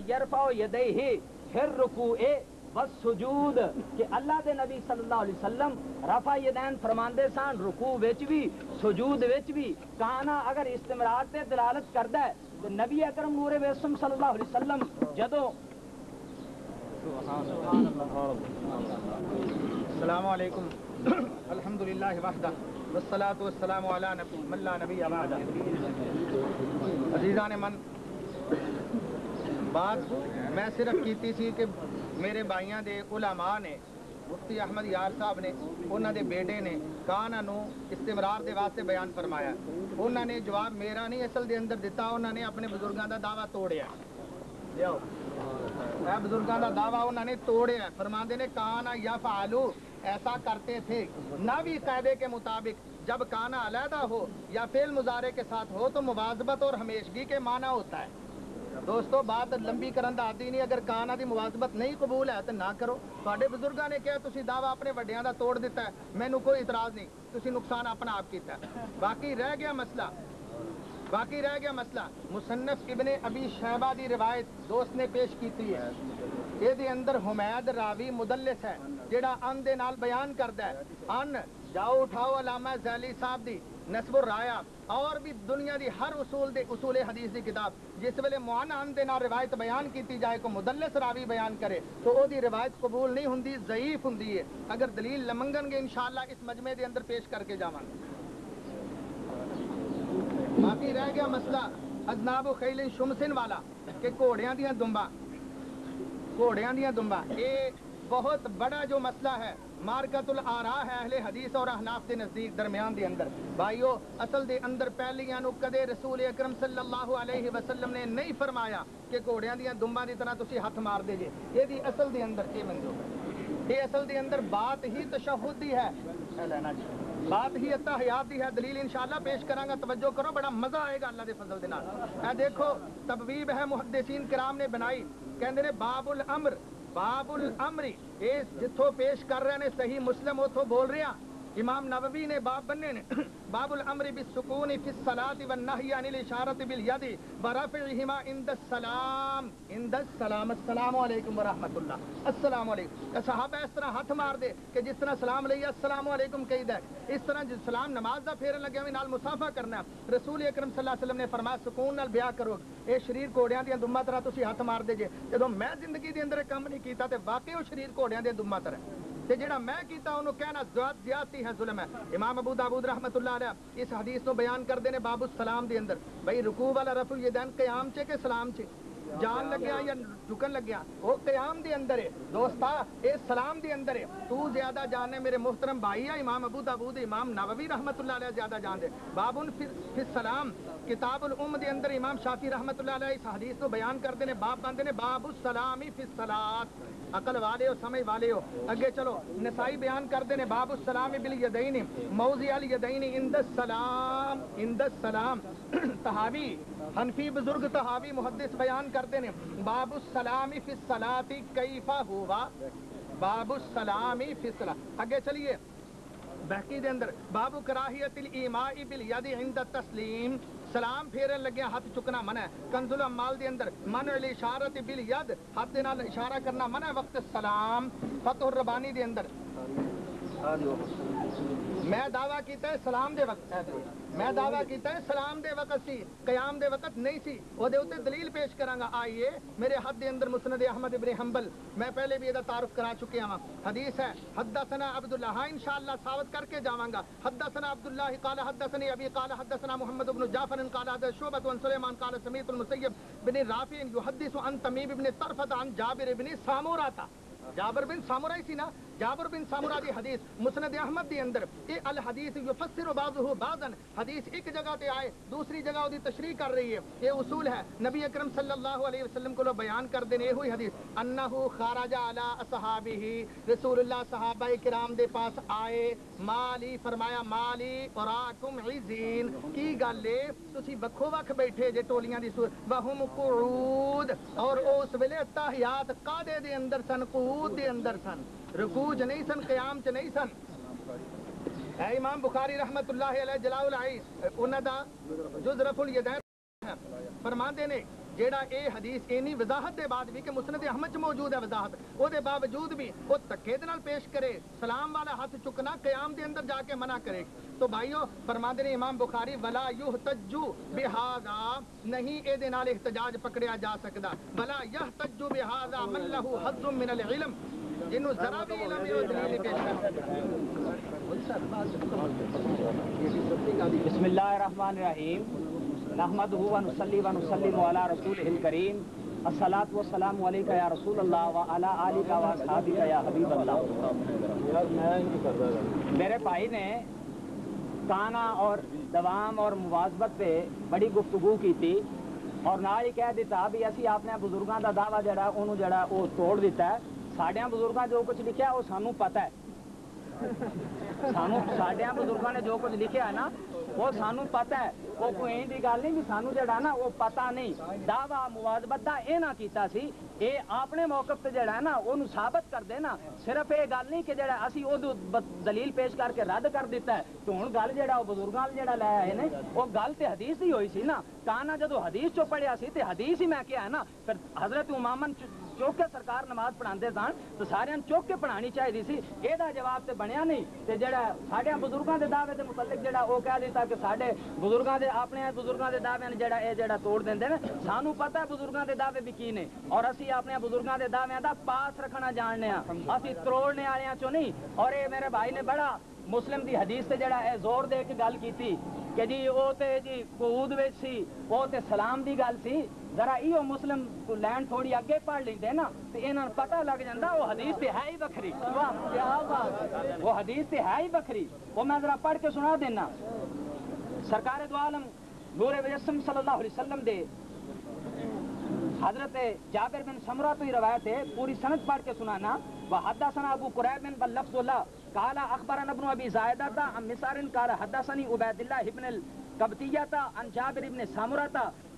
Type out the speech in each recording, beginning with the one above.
یرفع یدیہ پھر رکوع بس سجود کہ اللہ دے نبی صلی اللہ علیہ وسلم رفع یدین فرماندے سان رکوع وچ بھی سجود وچ بھی کانا اگر استمرار تے دلالت کردا ہے تو نبی اکرم نور وسم صلی اللہ علیہ وسلم جدوں السلام علیکم الحمدللہ وحدہ والصلاة والسلام علی من لا نبی بعدہ. عزیزان من، بات میں صرف کیتی سی کہ میرے بھائیاں دے علماء نے مفتی احمد یار صاحب نے انہاں دے بیٹے نے کانا نو استمرار دے واسطے بیان فرمایا. انہاں نے جواب میرا نہیں اصل دے اندر دیتا، انہاں نے اپنے بزرگاں دا دعویٰ توڑیا. بزرگاں دا دعویٰ انہوں نے توڑیا. فرماندے نے کانا یفعلو ایسا کرتے تھے نوی قاعدے کے مطابق جب کانا علیحدہ ہو یا فعل مضارع کے ساتھ ہو تو مواظبت اور ہمیشگی کے معنی ہوتا ہے. دوستو بات لمبی کرن دا عادی نہیں، اگر کانا دی مواظبت نہیں قبول ہے تو نہ کرو. تواڈے بزرگاں نے کہا تسی دعویٰ اپنے وڈیاں دا توڑ دیتا ہے، مینوں کوئی اعتراض نہیں، تسی نقصان اپنا آپ کیتا ہے. باقی رہ گیا مسئلہ مصنف ابن ابی شیبہ دی روایت دوست نے پیش کیتی ہے. یہ دے اندر حمید راوی مدلس ہے جڑا ان دے نال بیان کردا ہے. ان جاؤ اٹھاؤ علامہ ذیلی صاحب دی نسب الرایا اور بھی دنیا دی ہر اصول حدیث دی کتاب جس ویلے معن ان دے نال روایت بیان کیتی جائے کو مدلس راوی بیان کرے تو او دی روایت قبول نہیں ہوندی، ضعیف ہوندی ہے. اگر دلیل لمنگن گے انشاءاللہ اس مجمع دے اندر پیش کر کے جاواں گے. باقی رہ گیا مسئلہ اذناب و خیل شمسن والا کہ گھوڑیاں دیاں دمبا یہ بہت بڑا جو مسئلہ ہے مارکت الآراء ہے اہل حدیث اور احناف کے نزدیک درمیان دے اندر. بھائیو اصل دے اندر پہلیاں نو کدے رسول اکرم صلی اللہ علیہ وسلم نے نہیں فرمایا کہ گھوڑیاں دیاں دمباں دی طرح تسی ہاتھ مار دے جے. یہ دی اصل دے اندر یہ اصل دے اندر بات ہی تشہد دی ہے، بات ہی اتحیات دی ہے. دلیل انشاءاللہ پیش کراں گا، توجہ کرو، بڑا مزہ آئے گا اللہ دے فضل دے نال. اے دیکھو تبویب ہے محدثین کرام نے بنائی، کہندے نے باب الامر اے جتھوں پیش کر رہے نے صحیح مسلم اتھوں بول رہے ہیں. امام نووی نے باب بننے نے باب الامر بالسکون فی الصلاۃ والنہی عن الاشارۃ بالید ورفعہما عند السلام السلام علیکم ورحمۃ اللہ، السلام علیکم. صحابہ اس طرح ہاتھ مار دے کہ جس طرح سلام لیا السلام علیکم کہیدا ہے، اس طرح جس سلام نماز دا پھیرن لگیا وی نال مصافحہ کرنا. رسول اکرم صلی اللہ علیہ وسلم نے فرمایا سکون نال بیاہ کرو. اے شریر گھوڑیاں دیاں دماں طرح تسی ہاتھ مار دے جے. جدوں میں زندگی دے اندر کام نہیں کیتا تے واقعی وہ شریر گھوڑیاں دیاں دماں طرح تے جڑا میں کیتا انہوں کہنا زیادتی ہے، ظلم ہے. امام ابو داؤد رحمۃ اللہ علیہ اس حدیث کو بیان کردے نے باب السلام دے اندر. بھائی رکوع والا رفع الیدین قیام چے کہ سلام چے، جان لگیا یا جھکن لگیا، وہ قیام دے اندر ہے دوستا، اے سلام دے اندر ہے. تو زیادہ جاننے میرے محترم بھائی ہے امام ابو داؤد امام نووی رحمۃ اللہ علیہ زیادہ جان دے. بابن فی السلام کتاب الام دے اندر امام شافعی رحمۃ اللہ علیہ اس حدیث کو بیان کردے نے، باب باندے نے باب السلام فی الصلاۃ. عقل والے ہو، سمجھ والے ہو، اگے چلو. نسائی بیان کردے نے باب السلام بالیدین موضع الیدین عند السلام. تہاوی حنفی بزرگ تہاوی محدث بیان کرتے ہیں باب السلام فی الصلاۃ کیف ہوا، باب السلام فی الصلاۃ. اگے چلیے بہقی دے اندر باب کراہیت الایماء بالید عند التسلیم، سلام پھیرن لگیا ہاتھ چکنا منع ہے. کنز الامال دے اندر منع الاشارۃ بالید، ہاتھ دے نال اشارہ کرنا منع ہے وقت السلام. فتح الربانی دے اندر میں دعویٰ کیتا ہے سلام دے وقت سلام دے وقت سی، قیام دے وقت نہیں سی. وہ دے اوتے دلیل پیش کراں گا. آئیے میرے ہاتھ دے اندر مسند احمد ابن حنبل، میں پہلے بھی یہ تعارف کرا چکے ہاں. حدیث ہے حدثنا عبداللہ، ہاں انشاءاللہ ثابت کر کے جاواں گا. حدثنا عبداللہ قال حدثني ابي قال حدثنا محمد بن جعفر قال حدثنا شعبة عن سليمان قال سمعت المسيب بن رافع يحدث عن تميم بن طرفة عن جابر بن سامورة. جابر بن سامورہ سی نا، جابر بن سامورہ دی حدیث مسند احمد دی اندر اے الحدیث یفسر بعضہ بعضا، حدیث ایک جگہ تے آئے دوسری جگہ دی تشریح کر رہی ہے. یہ اصول ہے نبی اکرم صلی اللہ علیہ وسلم کو بیان کر دینے ہوئی حدیث انہ خرج علی اصحابہ، رسول اللہ صحابہ کرام دے پاس آئے. مالی فرمایا مالی اراکم عزین، کی گل ہے تسی وکھو وکھ بیٹھے جے ٹولیاں دی صورت. وہم قعود، اور اس ویلے تحیات قادے دے اندر سن، قعود دے اندر سن، رکوع چ نہیں سن، قیام چ نہیں سن. اے امام بخاری رحمت اللہ علیہ جلال العی انہاں دا جز رفع الیدین فرماندے نے جیڑا اے حدیث اینی وضاحت دے بعد بھی کہ مسند احمد چ موجود ہے وضاحت، او دے باوجود بھی وہ تکے دے نال پیش کرے، سلام والا ہاتھ چکنا قیام دے اندر جا کے منع کرے. تو بھائیو فرماندے نے امام بخاری ولا یحتج بہذا، نہیں اے دے نال احتجاج پکڑیا جا سکدا. ولا یحتج بہذا من له حظ من العلم، جنوں ذرا بھی علم ہے وہ دلیل پیش کر. بسم اللہ الرحمن الرحیم، نحمدہ ونصلی ونسلم علی رسولہ الکریم، الصلاۃ والسلام علیک یا رسول اللہ وعلی آلک واصحابک یا حبیب اللہ. میرے بھائی نے کانا اور دوام اور مواظبت پہ بڑی گفتگو کی تھی اور نال ہی کہہ دیتا بھی اسی اپنے بزرگاں دا دعویٰ جڑا انہوں جڑا وہ توڑ دیتا ہے. ساڈیاں بزرگاں جو کچھ لکھیا وہ سانوں پتہ ہے، سانوں ساڈیاں بزرگاں نے جو کچھ لکھیا ہے نا وہ سانوں پتہ ہے. وہ کوئی دی گل نہیں کہ سانوں جڑا نا وہ پتہ نہیں. دعویٰ مواظبت دا اے نہ کیتا سی، اے اپنے موقف تے جڑا ہے نا اونوں ثابت کر دے نا. صرف اے گل نہیں کہ جڑا اسی او دلیل پیش کر کے رد کر دیتا ہے. تو ہن گل جڑا وہ بزرگاں جڑا لے آئے نے وہ گل تے حدیث دی ہوئی سی نا. کانا جدو حدیث چو پڑھیا سی تے حدیث ہی میں کیا ہے نا. پھر حضرت امامن چوک کے سرکار نماز پڑھاندے سن تو سارے چوک کے پڑھانی چاہیے سی. یہ جواب تے بنیا نہیں. تے جڑا ساڈے بزرگاں دے دعوے دے متعلق جڑا وہ کہہ دیتا کہ ساڈے بزرگاں دے اپنے بزرگاں دے دعوے نے جڑا اے جڑا توڑ دیندے نے. سانوں پتہ ہے بزرگاں دے دعوے بھی کی نے اور اسی اپنے بزرگاں دے دعویاں دا پاس رکھنا جاننے ہاں، اسی تروڑنے والیاں چوں نہیں. اور اے میرے بھائی نے بڑا مسلم دی حدیث تے جڑا اے زور دے کے گل کیتی کہ جی او تے جی قعود وچ سی، او تے سلام دی گل سی. ذرا ایو مسلم کو لین تھوڑی اگے پڑھ لیندے نا تے انہاں پتہ لگ جاندا وہ حدیث تے ہے ہی وکھری. واہ کیا بات، وہ حدیث تے ہے ہی وکھری. وہ میں ذرا پڑھ کے سنا دینا. سرکار دو عالم نور مجسم صلی اللہ علیہ وسلم دے حضرت جابر بن سمرہ تو ہی روایت ہے، پوری سند پڑھ کے سنانا. وحدثنا ابو قریب بن باللفظ اللہ قال اخبرنا ابن ابی زائدہ عن مسار قال حدثني عبید اللہ ابن القبطیہ عن جابر بن سمرہ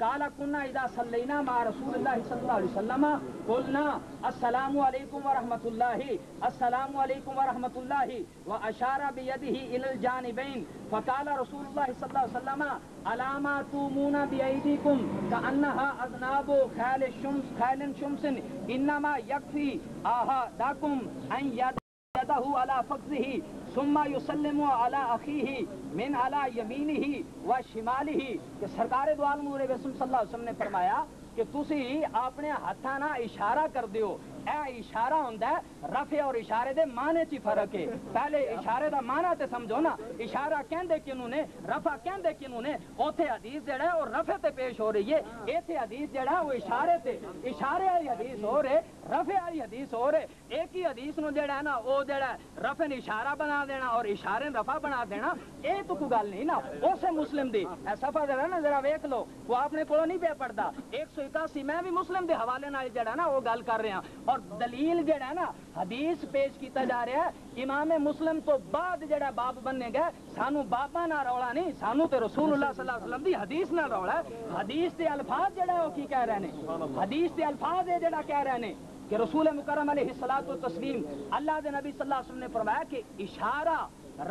قال كنا اذا صلينا مع رسول الله صلى الله عليه وسلم قلنا السلام عليكم ورحمة الله السلام عليكم ورحمة الله واشار بيده الى الجانبين فقال رسول الله صلى الله عليه وسلم الا ما تومون بايديكم كانها اذناب خيل شمس انما يكفي احدكم ان يده على فخذه ثم يسلم على اخيه من على يمينه وشماله. کہ سرکار دو عالم نور رسول صلی اللہ علیہ وسلم نے فرمایا کہ تسی اپنے ہاتھاں نال اشارہ کر دیو. اے اشارہ ہوندا ہے رفع اور اشارے دے معنی چ فرق ہے. پہلے اشارے دا معنی تے سمجھو نا. اشارہ کہندے کینوں نے، رفع کہندے کینوں نے. اوتھے حدیث جڑا ہے وہ رفع تے پیش ہو رہی ہے، ایتھے حدیث جڑا ہے وہ اشارے تے. اشارے والی حدیث ہو رہے، رفع والی حدیث ہو رہے. ایک ہی حدیث نو جڑا ہے نا وہ جڑا ہے رفع نے اشارہ بنا دینا اور اشارے رفع بنا دینا، اے تو کوئی گل نہیں نا. اسے مسلم دی اے صفحہ ذرا نا ذرا ویکھ لو، وہ اپنے کولوں نہیں پہ پڑھدا. 181 میں بھی مسلم دے حوالے نال جڑا نا وہ گل کر رہے ہیں. اور دلیل جڑا ہے نا حدیث پیش کیتا جا رہا ہے امام مسلم تو بعد جڑا باب بننے گئے. سانو بابا نہ رولا نہیں، سانو تے رسول اللہ صلی اللہ علیہ وسلم دی حدیث نہ رولا ہے. حدیث دے الفاظ جڑا ہے وہ کی کہہ رہے ہیں، حدیث دے الفاظ ہے جڑا کہہ رہے ہیں کہ رسول مکرم علیہ الصلوۃ والتسلیم اللہ دے نبی صلی اللہ علیہ وسلم نے فرمایا کہ اشارہ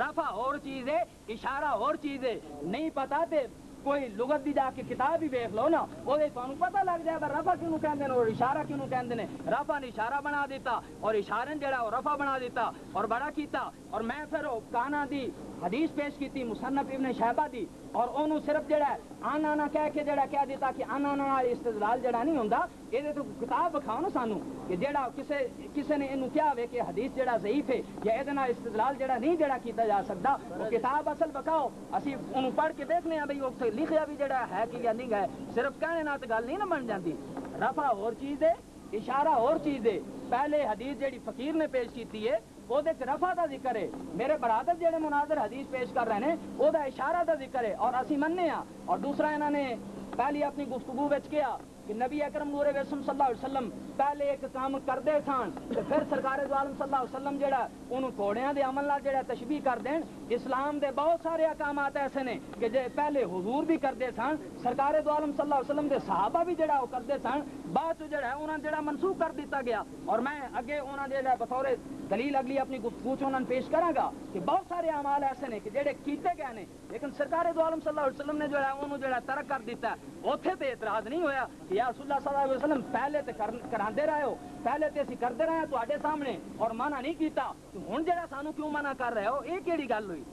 رفع اور چیز ہے، اشارہ اور چیز ہے. نہیں پتا تے کوئی لغت دی جا کے کتاب ہی دیکھ لو نا، وہ تمہیں پتہ لگ جائے گا رفع کیوں کہندے ہیں اور اشارہ کیوں کہندے ہیں. رفع نے اشارہ بنا دیتا اور اشارے نے جڑا وہ رفع بنا دیتا اور بڑا کیتا. اور میں پھر کانا دی حدیث پیش کی تھی مصنف ابن شہبہ دی اور انہوں صرف جڑا ہے آنا نہ کہہ کے جڑا کہہ دیتا کہ آنا نہ استدلال جڑا نہیں ہوندا. یہ تو کتاب بکھاؤ نا سانو کہ جڑا کسے نے انہوں کیا ہوئے کہ حدیث جڑا ضعیف ہے یا یہ استدلال جڑا نہیں جڑا کیتا جا سکتا. وہ کتاب اصل بکھاؤ، اسی انہوں پڑھ کے دیکھنے ہیں بھئی وہ لکھیا بھی جڑا ہے کہ یا نہیں ہے. صرف کہنے نہ تو گل نہیں نا بن جاتی. رفع اور چیز ہے، اشارہ اور چیز ہے. پہلے حدیث جڑی فقیر نے پیش کیتی ہے وہ رفع دا ذکر ہے. میرے برادر جڑے مناظر حدیث پیش کر رہے ہیں وہ اشارہ دا ذکر ہے اور اسی مننے ہاں. اور دوسرا انہوں نے پہلی اپنی گفتگو وچ کیا کہ نبی اکرم نور وسلم صلی اللہ علیہ وسلم پہلے ایک کام کردے سن تے پھر سرکار دو عالم صلی اللہ علیہ وسلم جڑا انہوں گھوڑیاں دے عمل نال جڑا تشبیہ کر دین. اسلام دے بہت سارے احکامات ایسے نے کہ جے پہلے حضور بھی کردے سن، سرکار دو عالم صلی اللہ علیہ وسلم دے صحابہ بھی جڑا وہ کردے سن. بعد جڑا انہوں نے منسوخ کر دیتا گیا. اور میں اگے انہوں نے بطور دلیل اگلی اپنی گفتگو انہوں نے پیش کرا گا کہ بہت سارے اعمال ایسے نے کہ جڑے کیتے گئے نے لیکن سرکار دو عالم صلی اللہ علیہ وسلم نے انہوں ترک کر دیتا ہے. اوتھے تے اعتراض نہیں ہویا کہ یا رسول اللہ صلی اللہ علیہ وسلم پہلے تے کراندے رہے ہو, پہلے تے اسی کردے رہے ہیں تواڈے سامنے اور منع نہیں کیتا, ہن جڑا سانو کیوں منع کر رہے ہو, یہ کیڑی گل ہوئی؟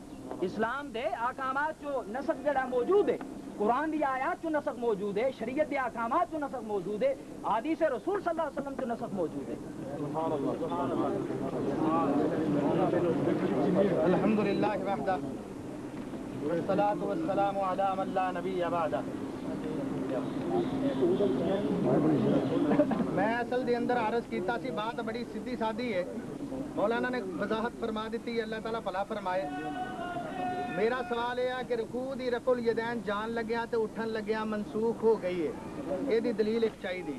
اسلام دے احکامات جو نسخ جڑا موجود ہے, قرآن دی آیات جو نسخ موجود ہے, شریعت دی احکامات جو نسخ موجود ہے, حدیث رسول صلی اللہ علیہ وسلم جو نسخ موجود ہے. الحمدللہ وحدہ والصلاة والسلام علی من لا نبی بعدہ. میں اصل دے اندر عرض کیتا سی, بات بڑی سیدھی سادھی ہے, مولانا نے وضاحت فرما دیتی ہے, اللہ تعالیٰ بھلا فرمائے. میرا سوال یہ ہے کہ رکوع دی رفع الیدین جان لگیا تے اٹھن لگیا منسوخ ہو گئی ہے, یہ دی دلیل ایک چاہیے.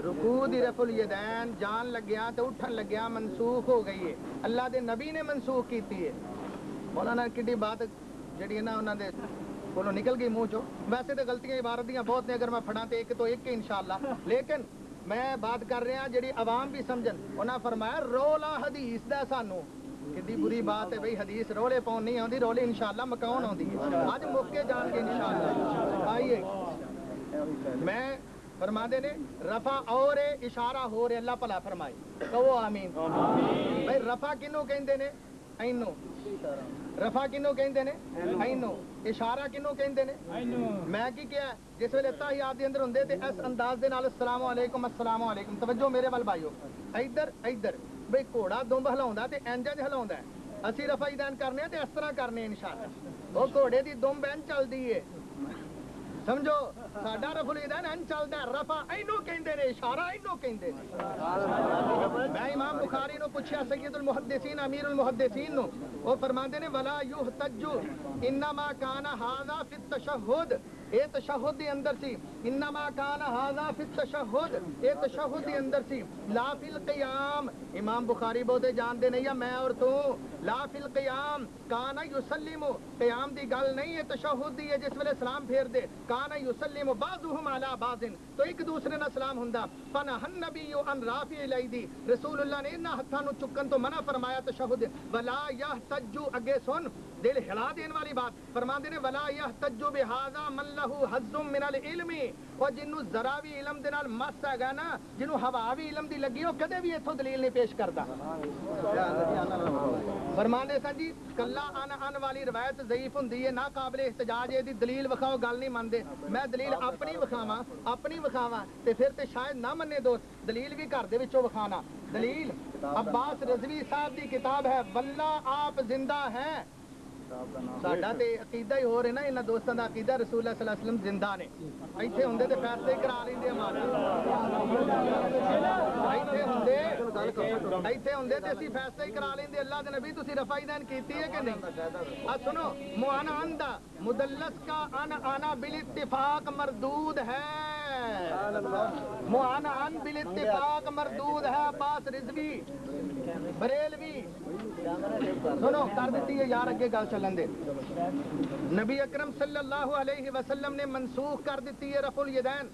رکوع دی رفع الیدین جان لگیا تے اٹھن لگیا منسوخ ہو گئی ہے, اللہ دے نبی نے منسوخ کیتی ہے. مولانا کڈی بات جڑی ہے نا انہاں دے کولوں نکل گئی منہ چوں. ویسے تو غلطیاں عبارت دیاں بہت نے, اگر میں پڑھاں تے ایک تو ایک ہے انشاءاللہ, لیکن میں بات کر رہا جڑی عوام بھی سمجھن. انہاں فرمایا رولا حدیث دا سانو, کتنی بری بات ہے بھئی, حدیث رولے پاؤن نہیں آتی, رولے انشاءاللہ مکاؤن آتی ہے. آج موقع جان کے انشاءاللہ آئیے. میں فرما دے نے رفع اور اشارہ ہو رہے, اللہ بھلا فرمائے, کہو آمین. بھئی رفع کنوں کہندے نے؟ اینو. رفع کنوں کہندے نے؟ اینو. اشارہ کنوں کہندے نے؟ میں کی کیا جس ویلے تحیات دے اندر ہوندے تے اس انداز دے نال السلام علیکم السلام علیکم. توجہ میرے ول بھائیو, ادھر بھئی گھوڑا دمب ہلاوندا تے انج ہلاوندا ہے, اسی رفع الیدین کرنے تے اس طرح کرنے انشاءاللہ. وہ گھوڑے دی دمب انج چلدی ہے, سمجھو ساڈا رفع الیدین انج چلدا ہے. رفع اینو کہندے نے, اشارہ اینو کہندے نے. میں امام بخاری نو پوچھیا, سید المحدثین امیر المحدثین نو, وہ فرماندے نے ولا یحتج انما کان ھذا فی التشہد, اے تشہد دی اندر سی. انما کان ھذا فی التشہد, اے تشہد دی اندر سی. لا فی القیام, امام بخاری بہتے جان دے نہیں یا میں اور تو. لا فی القیام کان یسلم, قیام دی گل نہیں ہے, تشہد دی ہے جس ویلے سلام پھیر دے. کان یسلم بعضهم علی بعض, تو ایک دوسرے نال سلام ہوندا. فنہى النبی ان رافع الیدی, رسول اللہ نے انہاں ہتھاں نو چکن تو منع فرمایا تشہد. ولا یحتج, اگے سن دل ہلا دین والی بات, فرماندے نے ولا یحتج بہذا من لہ حظ من العلم, اور جنوں ذرا بھی علم دے نال مس ہے نا, جنوں ہوا بھی علم دی لگی, وہ کدے بھی اتھوں دلیل نہیں پیش کردا. فرماندے سن جی کلا ان والی روایت ضعیف ہوندی ہے, نا قابل احتجاج ہے, دی دلیل وکھاؤ گل نہیں مندے. میں دلیل اپنی وکھاواں تے پھر تے شاید نہ منے دوست, دلیل بھی گھر دے وچوں وکھانا. دلیل عباس رضوی صاحب دی کتاب ہے, واللہ آپ زندہ ہیں. ساڈا تے عقیدہ ہی ہو رہا نا, انہاں دوستاں دا عقیدہ رسول اللہ صلی اللہ علیہ وسلم زندہ نے. ایتھے ہوندے تے فیصلے کرا لیندے ہمارے, ایتھے ہوندے تے اسی فیصلے ہی کرا لیندے. اللہ دے نبی تسی رفع الیدین کیتی ہے کہ نہیں؟ سنو, معانا دا مدلس کا آنا بالاتفاق مردود ہے, معانا بالاتفاق مردود ہے. عباس رضوی بریلوی سنو کر دیتی ہے یار, اگے گل چلن دے. نبی اکرم صلی اللہ علیہ وسلم نے منسوخ کر دیتی ہے رفع الیدین.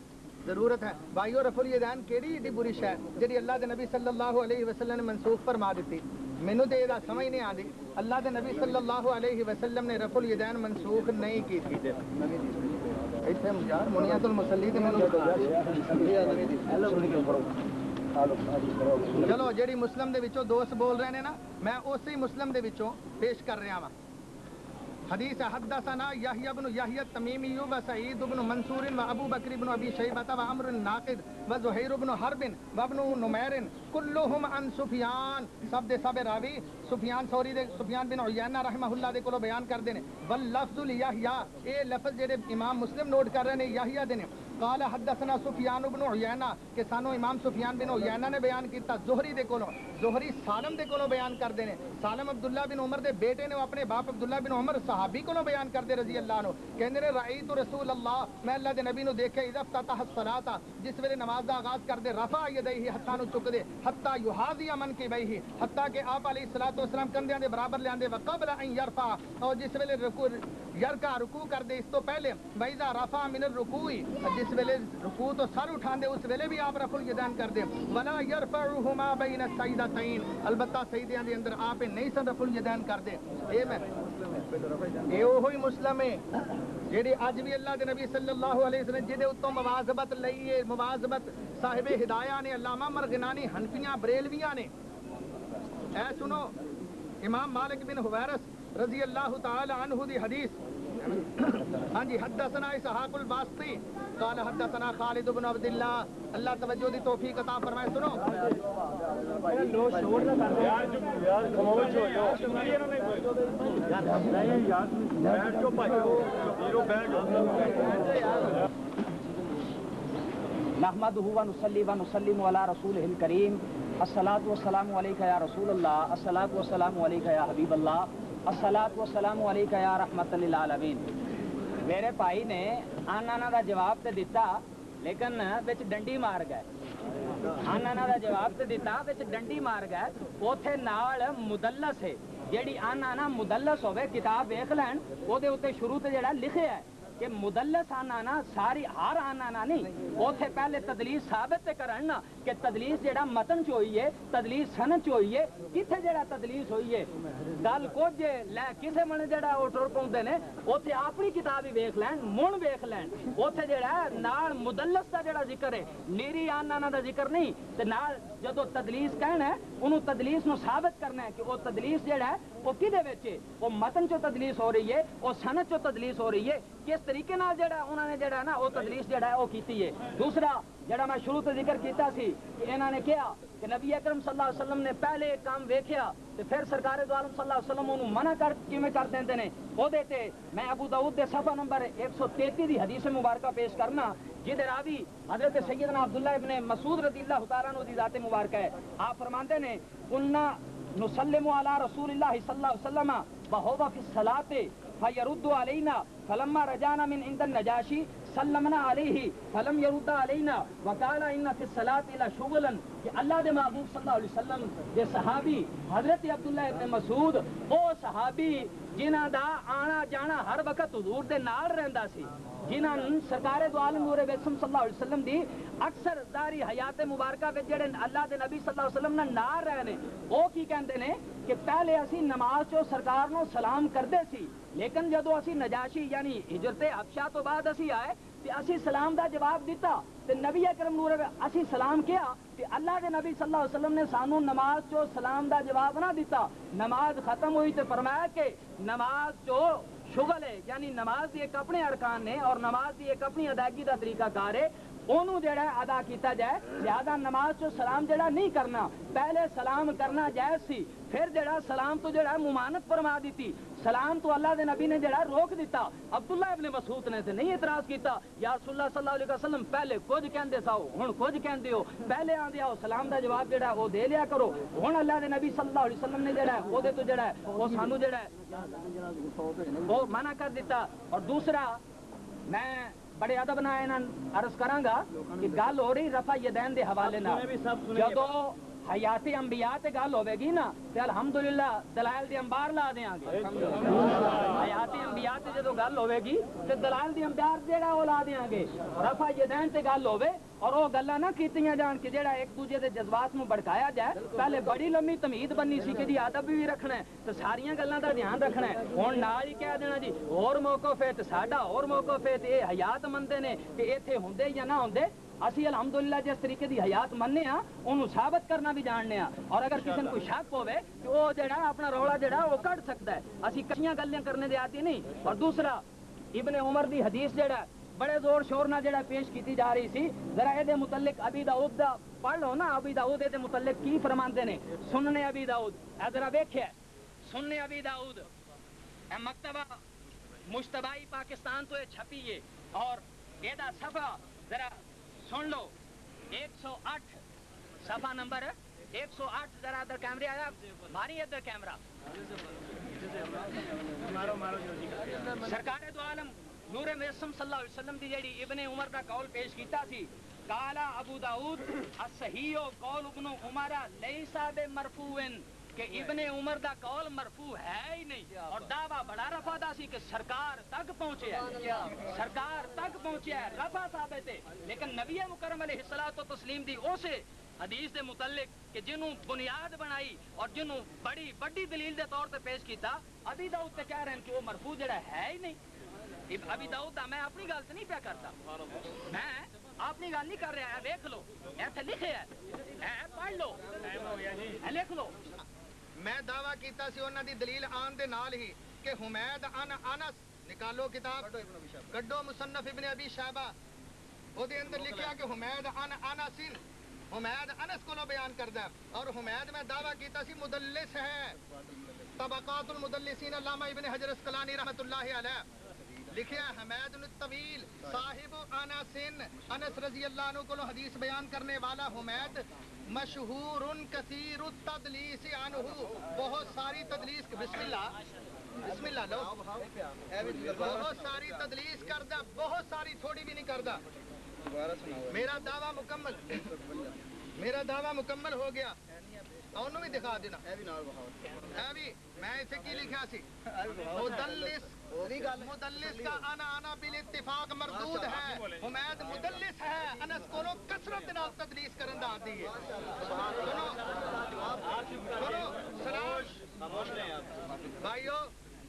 ضرورت ہے بھائیو, رفع الیدین کیڑی ایڈی بری شے جڑی اللہ دے نبی صلی اللہ علیہ وسلم نے منسوخ فرما دیتی. مینوں تے یہ سمجھ نہیں آتی, اللہ دے نبی صلی اللہ علیہ وسلم نے رفع الیدین منسوخ نہیں کی تھی. ایتھے یار منیت المصلی تے مینوں چلو جیڑی مسلم دے وچوں دوست بول رہے ہیں نا, میں اسی مسلم دے وچوں پیش کر رہا ہاں. حدیث حدثنا یحییٰ بن یحییٰ التمیمی و سعید بن منصور و ابو بکر بن ابی شیبہ و عمرو الناقد و زہیر بن حرب و ابن نمیر کلہم عن سفیان, سب دے سب راوی سفیان ثوری دے, سفیان بن عیینہ رحمہ اللہ دے کولو بیان کر دینے. واللفظ لیحییٰ, اے لفظ جڑے امام مسلم نوٹ کر رہے ہیں یحییٰ دے نے. قال حدثنا سفیان بن عیینہ, کہ سانو امام سفیان بن عیینہ نے بیان کیتا زہری دے کولو. زہری سالم دے کولو بیان کر دینے. سالم عبداللہ بن عمر دے بیٹے نے, اپنے باپ عبداللہ بن عمر صحابی کولو بیان کر دے رضی اللہ عنہ. کہندے نے رأیت رسول اللہ, میں اللہ دے نبی نو دیکھے, اذا افتتح الصلاۃ, جس ویلے نماز دا آغاز کر دے, رفع یدیہ, ہتھاں نو چک دے, حتی یحاذی منکبیہ, حتی کہ آپ علیہ الصلوۃ والسلام کندھیاں دے برابر لیاندے, وقبل ان یرفع, اور جس ویلے یرکا رکوع کر دے اس تو پہلے وَإِذَا رَفَعَ مِنَ الرُّكُوعِ جس ویلے رکوع تو سر اٹھان دے اس ویلے بھی آپ رفع الیدین کر دے وَلَا يَرْفَعُهُمَا بَيْنَ السَّجْدَتَيْن البتہ سجدیاں دے اندر آپ نہیں سن رفع الیدین کر دے اے وہی مسلم ہے جیڑی اج بھی اللہ دے نبی صلی اللہ علیہ وسلم جدے اتوں مواظبت لئیے مواظبت صاحب ہدایہ نے علامہ مرغنانی حنفیاں بریلویاں نے اے سنو امام مالک بن حویرث رضی اللہ تعالی عنہ دی حدیث ہاں جی حدثنا اسحاق الباسطی قال حدثنا خالد بن عبد اللہ اللہ توجہ دی توفیق عطا فرمائے سنو نحمدہ ونصلی ونسلم علی رسولہ الکریم الصلاۃ والسلام علیکہ یا رسول اللہ الصلاۃ والسلام علیکہ یا حبیب اللہ الصلاۃ والسلام علیکہ یا رحمت للعالمین میرے بھائی نے آنا دا جواب تے دیتا لیکن وچ ڈنڈی مار گئے آنا دا جواب تے دیتا وچ ڈنڈی مار گئے اوتھے نال مدلس ہے جیڑی آنا مدلس ہوے کتاب ویکھ لین او دے اوتے شروع تے جڑا لکھیا ہے کہ مدلس آنا ساری ہر آنا نہیں اوتھے پہلے تدلیس ثابت تے کرن کہ تدلیس جڑا متن چ ہوئی ہے تدلیس سند چ ہوئی ہے کتھے جڑا تدلیس ہوئی ہے گل کچھ لے کسے من جڑا او ٹر پاوندے نے اوتھے اپنی کتاب ہی ویکھ لین من ویکھ لین اوتھے جڑا نال مدلس دا جڑا ذکر ہے نیری آنا دا ذکر نہیں تے نال جدو تدلیس کہنا ہے انہوں تدلیس نو ثابت کرنا ہے کہ وہ تدلیس جڑا ہے وہ کدے وچ ہے وہ متن چو تدلیس ہو رہی ہے وہ سند چو تدلیس ہو رہی ہے کس طریقے نال جڑا انہوں نے جڑا نا وہ تدلیس جڑا ہے وہ کیتی ہے دوسرا جڑا میں شروع تے ذکر کیتا سی کہ انہوں نے کہا کہ نبی اکرم صلی اللہ علیہ وسلم نے پہلے ایک کام ویکھیا تے پھر سرکار دو عالم صلی اللہ علیہ وسلم انہوں منع کر کیویں کر دیندے نے او دیتے میں ابو داؤد دے صفحہ نمبر 133 دی حدیث مبارکہ پیش کرنا جدے راوی حضرت سیدنا عبداللہ ابن مسعود رضی اللہ تعالیٰ عنہ دی ذات مبارکہ ہے آپ فرماندے نے قلنا نسلم علی رسول اللہ صلی اللہ علیہ وسلم وهو فی الصلاۃ فیرد علینا فلما رجعنا من عند النجاشی سلمنا علیہ فلم يرد علینا وقال ان فی الصلاۃ لشغلا کہ اللہ دے محبوب صلی اللہ علیہ وسلم دے صحابی حضرت عبداللہ ابن مسعود او صحابی جنہاں دا آنا جانا ہر وقت حضور دے نال رہندا سی جنہاں سرکار دو عالم نور وسم صلی اللہ علیہ وسلم دی اکثر داری حیات مبارکہ وچ جڑے اللہ دے نبی صلی اللہ علیہ وسلم نال نال رہنے او کی کہندے نے کہ پہلے اسی نماز چو سرکار نو سلام کردے سی لیکن جدو اسی نجاشی یعنی ہجرت حبشہ تو بعد اسی آئے تے اسی سلام دا جواب دیتا تے نبی اکرم نور اسی سلام کیا تے اللہ دے نبی صلی اللہ علیہ وسلم نے سانو نماز چو سلام دا جواب نہ دیتا نماز ختم ہوئی تے فرمایا کہ نماز چو شغل ہے یعنی نماز دی ایک اپنے ارکان نے اور نماز دی ایک اپنی ادائیگی دا طریقہ کار ہے انہوں جڑا ادا کیتا جائے زیادہ نماز چو سلام جڑا نہیں کرنا پہلے سلام کرنا جائز سی پھر جڑا سلام تو جڑا ممانت فرما دیتی سلام تو اللہ دے نبی نے جڑا روک دیتا عبداللہ ابن مسعود نے تے نہیں اعتراض کیتا یا رسول اللہ صلی اللہ علیہ وسلم پہلے کچھ کہندے ساؤ ہن کچھ کہندے ہو پہلے آندے آؤ سلام دا جواب جڑا وہ دے لیا کرو ہن اللہ دے نبی صلی اللہ علیہ وسلم نے جڑا او دے تو جڑا وہ سانو جڑا وہ منع کر دیتا اور دوسرا میں بڑے ادب نال عرض کراں گا کہ گل ہو رہی رفع یدین دے حوالے نال جدو حیات انبیاء تے گل ہوے گی نا تے الحمدللہ دلائل دی انبار لا دیاں گے حیات انبیاء تے جدو گل ہوے گی تے دلائل دی انبار جڑا او لا دیاں گے رفع یدین تے گل ہوے اور وہ گلاں نہ کیتیاں جان کہ جڑا ایک دوجے دے جذبات نو بھڑکایا جائے پہلے بڑی لمبی تمہید بننی سی کہ جی ادب بھی رکھنا ہے تے ساریاں گلاں دا دھیان رکھنا ہے ہن نال ہی کہہ دینا جی اور موقف ہے تے ساڈا اور موقف ہے تے اے حیات مندے نے کہ ایتھے ہوندے یا نہ ہوندے اسی الحمدللہ جس طریقے دی حیات مننے ہاں انہوں ثابت کرنا بھی جاننے ہاں اور اگر کسی نے کوئی شک ہوئے تو وہ جڑا اپنا رولا جڑا وہ کٹ سکتا ہے اسی کچھیاں گلیاں کرنے دے آتی نہیں اور دوسرا ابن عمر دی حدیث جڑا بڑے زور شور نہ جڑا پیش کیتی جا رہی سی ذرا اے دے متعلق ابی داؤد دا پڑھ لو نا ابی داؤد دے متعلق کی فرماندے نے سننے ابی داؤد اے ذرا ویکھیا سننے ابی داؤد اے مکتبہ مجتبائی پاکستان تو چھپی ہے اور اے دا صفحہ ذرا سن لو 108 صفحہ نمبر 108 ذرا ادھر کیمرے آیا ماری ادھر کیمرہ سرکار دو عالم نور معصوم صلی اللہ علیہ وسلم دی جیڑی ابن عمر دا قول پیش کیتا سی قال ابو داؤد الصحیح قول ابن عمر لیس بمرفوع کہ ابن عمر دا قول مرفوع ہے ہی نہیں، اور دعویٰ بڑا رفع دا سی کہ سرکار تک پہنچے ہے، سرکار تک پہنچے ہے، رفع ثابت ہے، لیکن نبی مکرم علیہ الصلوۃ والتسلیم دی اسے حدیث دے متعلق کہ جنہوں بنیاد بنائی اور جنہوں بڑی دلیل دے طور تے پیش کیتا، ابھی داؤد تے کہہ رہے ہیں کہ وہ مرفوع جڑا ہے ہی نہیں۔ ابھی داؤد دا میں اپنی گل تے نہیں پیا کرتا، میں اپنی گل نہیں کر رہا ہے، دیکھ لو ایتھے لکھے ہے، پڑھ لو، لکھ لو۔ میں دعویٰ کیتا سی انہاں دی دلیل آن دے نال ہی کہ حمید ان انس، نکالو کتاب کڈو مصنف ابن ابی شیبہ، او دے اندر لکھیا کہ حمید ان انس، حمید انس کو بیان کردا ہے، اور حمید میں دعویٰ کیتا سی مدلس ہے۔ طبقات المدلسین علامہ ابن حجر اسقلانی رحمۃ اللہ علیہ لکھیا حمید الطویل صاحب انس، انس رضی اللہ عنہ کو حدیث بیان کرنے والا حمید مشہور کثیر التدلیس عنہ، بہت ساری تدلیس، بسم اللہ لو، بہت ساری تدلیس کردا، بہت ساری، تھوڑی بھی نہیں کردا۔ میرا دعویٰ مکمل ہو گیا، انہوں بھی دکھا دینا، میں اسے کی لکھا سی مدلس کا انا بالاتفاق مردود ہے، حمید مدلس ہے، انس کو کثرت نال تدلیس کرن دا عادی ہے۔ بھائیو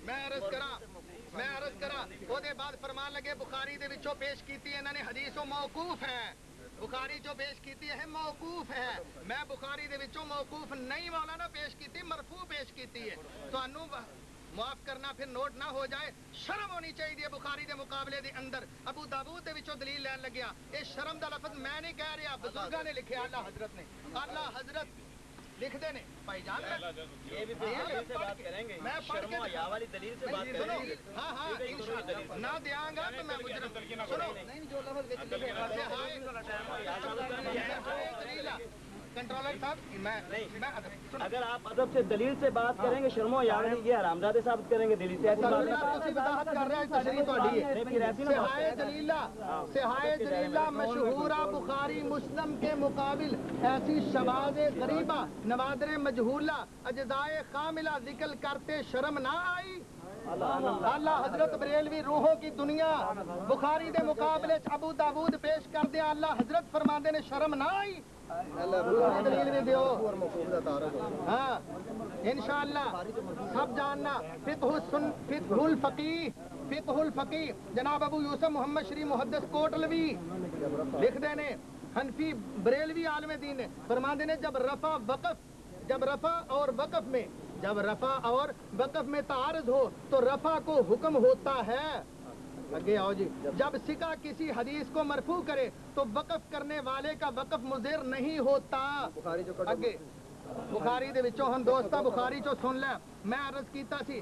میں عرض کرا او دے بعد فرمان لگے بخاری دے وچوں پیش کیتی انہاں نے حدیث موقوف ہے، بخاری جو پیش کیتی ہے موقوف ہے، میں بخاری دے وچوں موقوف نہیں مولانا پیش کیتی، مرفوع پیش کیتی ہے۔ تو انو معاف کرنا پھر نوٹ نہ ہو جائے، شرم ہونی چاہیے بخاری دے مقابلے دے اندر ابو داؤد دے وچوں دلیل لین لگیا، اے شرم دا لفظ میں نہیں کہہ رہا، بزرگاں نے لکھیا، اعلیٰ حضرت نے، اعلیٰ حضرت لکھ دے نے بھائی جان، یہ بھی دلیل سے بات کریں گے، شرم و حیا والی دلیل سے بات کریں گے۔ ہاں انشاءاللہ نہ دیاں گا تو میں مجرم، سنو جو لفظ وچ لکھے دلیل کنٹرولر صاحب، میں اگر آپ ادب سے دلیل سے بات کریں گے، شرم و حیا والی یہ حرامزادے ثابت کریں گے دلیل سے، ایسی بات کر رہے ہیں، تشریح تہاڈی ہے۔ صحائے دلیلہ مشہورہ بخاری مسلم کے مقابل ایسی شواذ غریبہ نوادر مجہولہ اجزائے کاملہ ذکر کرتے شرم نہ آئی؟ اللہ حضرت بریلوی روحوں کی دنیا بخاری دے مقابلے ابو داؤد پیش کر دیا، اللہ حضرت فرماندے نے شرم نہ آئی؟ دلیل بھی دیو، ہاں انشاءاللہ سب جاننا۔ فقہ الفقیہ جناب ابو یوسف محمد شریف محدث کوٹلوی لکھ دینے، حنفی بریلوی عالم دین نے فرماندے نے جب رفع اور وقف میں تعارض ہو تو رفع کو حکم ہوتا ہے۔ آگے آؤ جی، جب سکہ کسی حدیث کو مرفوع کرے تو وقف کرنے والے کا وقف مضر نہیں ہوتا۔ آگے بخاری دے وچوں ہم دوستا بخاری چو سن لیں، میں عرض کیتا سی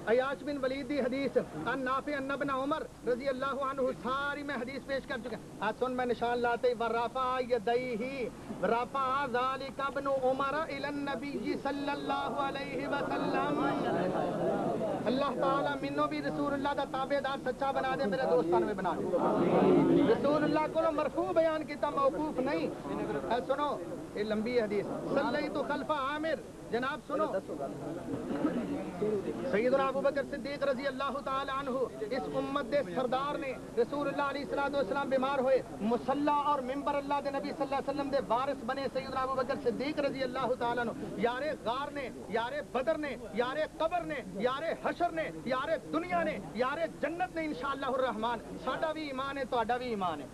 عیاش بن ولید دی حدیث ان نافع ان ابن عمر رضی اللہ عنہ، ساری میں حدیث پیش کر چکا، آج سن میں نشان لاتے ورفع یدیہ رفع ذالک ابن عمر الی النبی صلی اللہ علیہ وسلم۔ اللہ تعالیٰ منو بھی رسول اللہ دا تابعدار سچا بنا دے، میرے دوستان میں بنا دے۔ رسول اللہ کو مرفوع بیان کیتا، موقوف نہیں۔ اے سنو یہ لمبی حدیث، صلیت خلف عامر، جناب سنو، سیدنا ابو بکر صدیق رضی اللہ تعالی عنہ اس امت دے سردار نے، رسول اللہ علیہ الصلوۃ والسلام بیمار ہوئے، مصلی اور ممبر اللہ دے نبی صلی اللہ علیہ وسلم دے وارث بنے سیدنا ابو بکر صدیق رضی اللہ تعالی عنہ، یار غار نے، یار بدر نے، یار قبر نے، یار حشر نے، یار دنیا نے، یار جنت نے انشاءاللہ الرحمن۔ ساڈا بھی ایمان ہے، تہاڈا بھی ایمان ہے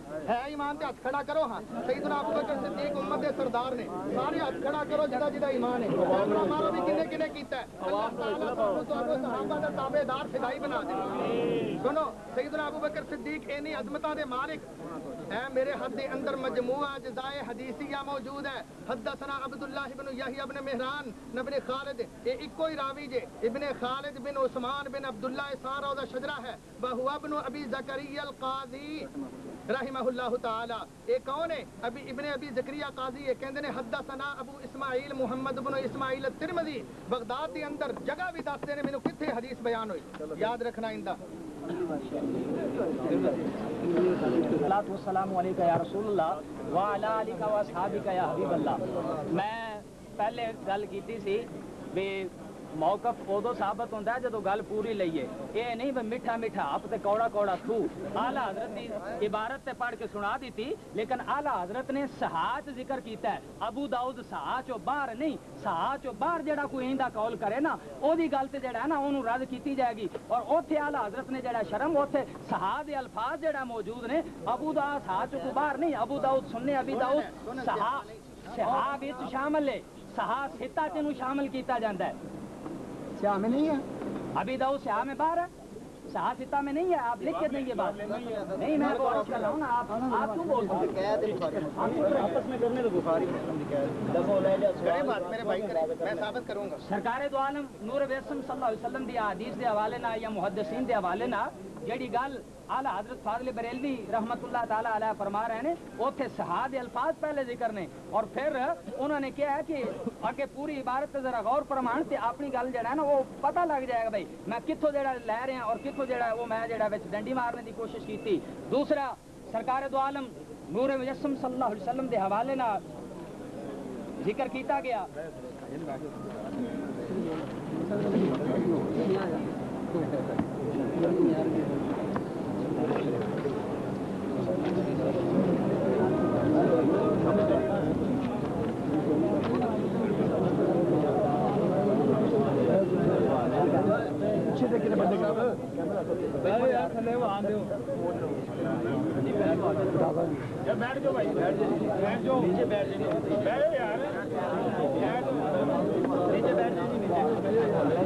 ایمان تے ہاتھ کھڑا کرو، ہاں سیدنا ابو بکر صدیق امت دے سردار نے، سارے ہاتھ کھڑا کرو جدا جدا ایمان ہے، مارو بھی کنے کنے کیتا ہے، اللہ تعالیٰ صحابہ دا تابعدار فدائی بنا دے۔ سنو سیدنا ابو بکر صدیق اینی عظمتاں دے مالک، اے میرے حد دے اندر مجموعہ اجزائے حدیثیہ موجود ہے۔ حدثنا عبداللہ بن یحییٰ بن مہران ابن خالد، یہ ایکو ہی راوی جے، ابن خالد بن عثمان بن عبداللہ سارا دا شجرہ ہے، وہو ابن ابی زکریا القاضی رحمہ اللہ تعالی۔ یہ کون ہے؟ ابن ابی زکریا قاضی، یہ کہندے نے حدثنا ابو اسماعیل محمد بن اسماعیل الترمذی، بغداد دے اندر جگہ بھی دستے نے مینوں کتھے حدیث بیان ہوئی، یاد رکھنا ایندا۔ الصلاۃ والسلام علیکہ یا رسول اللہ وعلی آلک و اصحابک یا حبیب اللہ۔ میں پہلے گل کیتی سی بھی موقف ادو ثابت ہوتا ہے جدو گل پوری لئیے، یہ نہیں بھی میٹھا میٹھا آپ تے کوڑا کوڑا تھو۔ آلہ حضرت دی عبارت تے پڑھ کے سنا دی تھی، لیکن آلہ حضرت نے صحاح ذکر کیتا ہے۔ ابو داؤد صحاح چو باہر نہیں، صحاح چو باہر جڑا کوئی ایندا قول کرے نا او دی گل تے جڑا ہے نا اونوں رد کیتی جائے گی، اور اوتھے اعلی حضرت نے جڑا شرم اوتھے صحاح دے الفاظ جڑا موجود نے، ابو داؤد صحاح چو باہر نہیں، ابو داؤد سننے ابی داؤد صحاح وچ شامل ہے، صحاح ستہ تے نو شامل کیتا جاندا ہے۔ سیاہ میں نہیں ہے، ابھی داؤد سیاہ میں باہر ہے، سیاہ ستہ میں نہیں ہے، آپ لکھ کے نہیں یہ بات نہیں، میں تو عرض کر رہا ہوں نا، آپ کیوں بولتے ہیں؟ آپس میں کرنے تو بخاری میرے بھائی میں ثابت کروں گا۔ سرکار دو عالم نور ویسم صلی اللہ علیہ وسلم دی حدیث دے حوالے نہ یا محدثین دے حوالے نہ جڑی گل اعلی حضرت فاضل بریلوی رحمت اللہ تعالی علیہ فرما رہے ہیں، اوتھے صحاح دے الفاظ پہلے ذکر نے، اور پھر انہوں نے کیا ہے کہ اگے پوری عبارت تے ذرا غور فرمان تے اپنی گل جڑا ہے نا وہ پتہ لگ جائے گا بھائی میں کتھوں جڑا لے رہے ہیں اور کتھوں جڑا وہ میں جڑا وچ ڈنڈی مارنے دی کوشش کیتی۔ دوسرا سرکار دو عالم نور مجسم صلی اللہ علیہ وسلم دے حوالے نہ ذکر کیتا گیا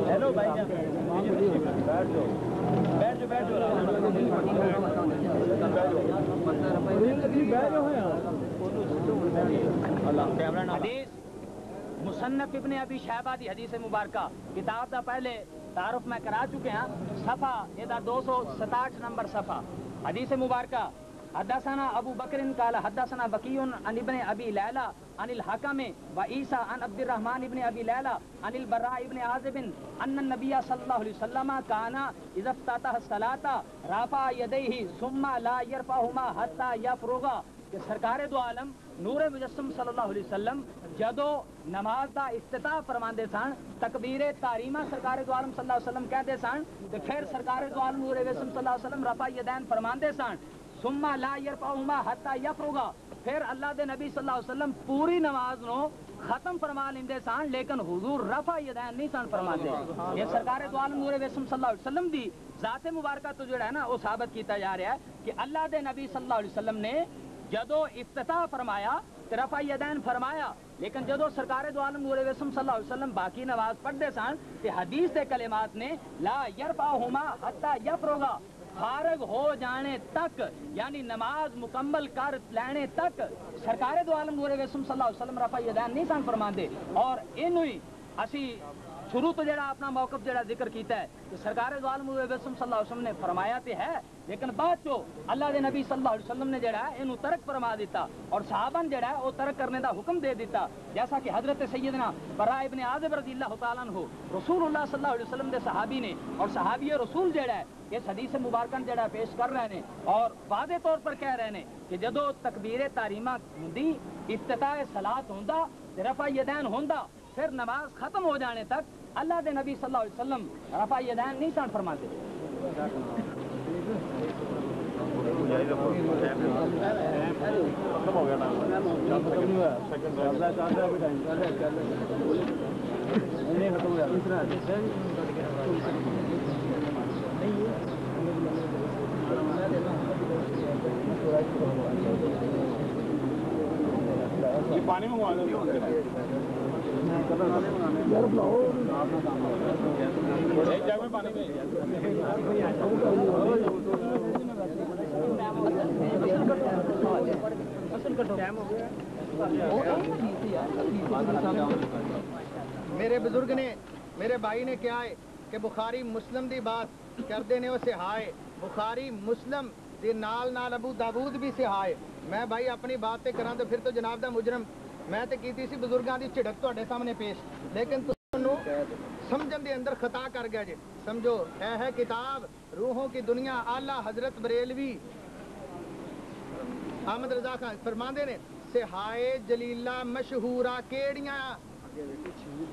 ہیلو بھائی حدیث مصنف ابن ابی شیبہ دی حدیث مبارکہ کتاب دا پہلے تعارف میں کرا چکے ہیں، صفحہ یہ 267 نمبر صفحہ حدیث مبارکہ حدثنا ابو بکر قال حدثنا بقی عن ابن ابی لیلى عن الحکم و عیسی عن عبد الرحمن ابن ابی لیلى عن البراء ابن عازب ان النبی صلی اللہ علیہ وسلم کان اذا افتتح الصلاة رفع یدیہ ثم لا یرفعهما حتى یفرغ، کہ سرکار دو عالم نور مجسم صلی اللہ علیہ وسلم جدو نماز دا افتتاح فرماندے سن تکبیر تحریمہ سرکار دو عالم صلی اللہ علیہ وسلم کہتے سن، تو پھر سرکار دو عالم نور مجسم صلی اللہ علیہ وسلم رفع یدین فرماندے سن، ثم لا یرفعهما حتى یفرغ، پھر اللہ دے نبی صلی اللہ علیہ وسلم پوری نماز نو ختم فرما لیندے سن لیکن حضور رفع یدین نہیں سن فرماندے۔ یہ سرکار دو عالم نور مجسم صلی اللہ علیہ وسلم دی ذات مبارکہ تو جو ہے نا وہ ثابت کیتا جا رہا ہے کہ اللہ دے نبی صلی اللہ علیہ وسلم نے جدو افتتاح فرمایا رفع یدین فرمایا، لیکن جدو سرکار دو عالم نور وسلم صلی اللہ علیہ وسلم باقی نماز پڑھتے سن کہ حدیث دے کلمات نے لا یرفعہما حتی یفرغا، فارغ ہو جانے تک یعنی نماز مکمل کر لینے تک سرکار دو عالم نور وسلم صلی اللہ علیہ وسلم رفع یدین نہیں سن فرماندے۔ اور انہی اسی شروع تو جڑا اپنا موقف جڑا ذکر کیتا ہے کہ سرکار دو عالم نور وسلم صلی اللہ علیہ وسلم نے فرمایا تے ہے، لیکن بعد چو اللہ دے نبی صلی اللہ علیہ وسلم نے جڑا ہے انہوں ترک فرما دیتا اور صحابہ نے جڑا ہے وہ ترک کرنے دا حکم دے دیتا، جیسا کہ حضرت سیدنا براء ابن عازب رضی اللہ تعالیٰ عنہ رسول اللہ صلی اللہ علیہ وسلم دے صحابی نے اور صحابی رسول جڑا ہے اس حدیث مبارکہ جڑا پیش کر رہے ہیں اور واضح طور پر کہہ رہے ہیں کہ جدو تکبیر تحریمہ ہوندی افتتاح صلاۃ ہوندا رفع یدین ہوندا پھر نماز ختم ہو جانے تک اللہ دے نبی صلی اللہ علیہ وسلم رفع یدین نہیں سن فرماتے۔ پانی منگوا دو ایک جگ میں پانی میرے بزرگ نے میرے بھائی نے کیا ہے کہ بخاری مسلم دی بات کردے نے اسے ہائے بخاری مسلم دی نال نال ابو داود بھی سے ہائے، میں بھائی اپنی بات تے کراں تو پھر تو جناب دا مجرم میں تے کیتی سی بزرگاں دی جھڑک تواڈے سامنے پیش، لیکن تانوں سمجھن دے اندر خطا کر گیا جی۔ سمجھو اے ہے کتاب روحوں کی دنیا، اعلی حضرت بریلوی احمد رضا خان فرماندے نے سہائے جلیلہ مشہورہ کیڑیاں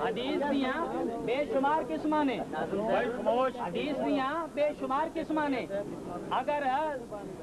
حدیث دیاں بے شمار قسماں نے، حدیث دیاں بے شمار قسماں نے. اگر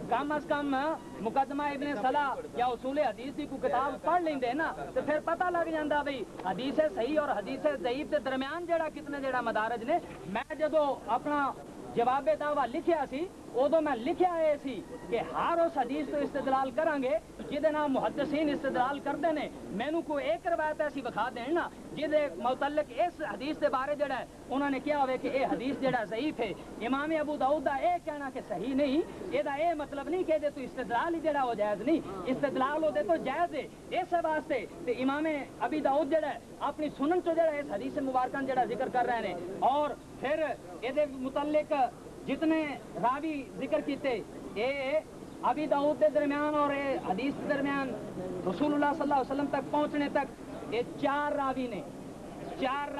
کم از کم مقدمہ ابن صلاح یا اصول حدیث کی کوئی کتاب پڑھ لیندے نا تو پھر پتہ لگ جاندا بھئی حدیث صحیح اور حدیث ضعیف دے درمیان جڑا کتنے جڑا مدارج نے. میں جدو اپنا جواب دعویٰ لکھیا سی ادو میں لکھیا ہے سی کہ ہر اس حدیث تو استدلال کریں گے جہدے نام محدثین استدلال کرتے ہیں. مینو کوئی ایک روایت ایسی بکھا دین نا جہدے متعلق اس حدیث کے بارے جڑا ہے انہوں نے کیا ہوئے کہ اے حدیث جڑا ضعیف ہے. امام ابو داؤد دا اے کہنا کہ صحیح نہیں، یہ اے مطلب نہیں کہ تو استدلال ہی جڑا ہو جائز نہیں، استدلال ہو دے تو جائز ہے. اس واسطے تے امام ابی داؤد جڑا ہے اپنی سنن چ جڑا اس حدیث مبارکہ جڑا ذکر کر رہے ہیں اور پھر یہ متعلق جتنے راوی ذکر کیتے اے ابی داؤد کے درمیان اور اے حدیث کے درمیان رسول اللہ صلی اللہ علیہ وسلم تک پہنچنے تک یہ چار راوی نے، چار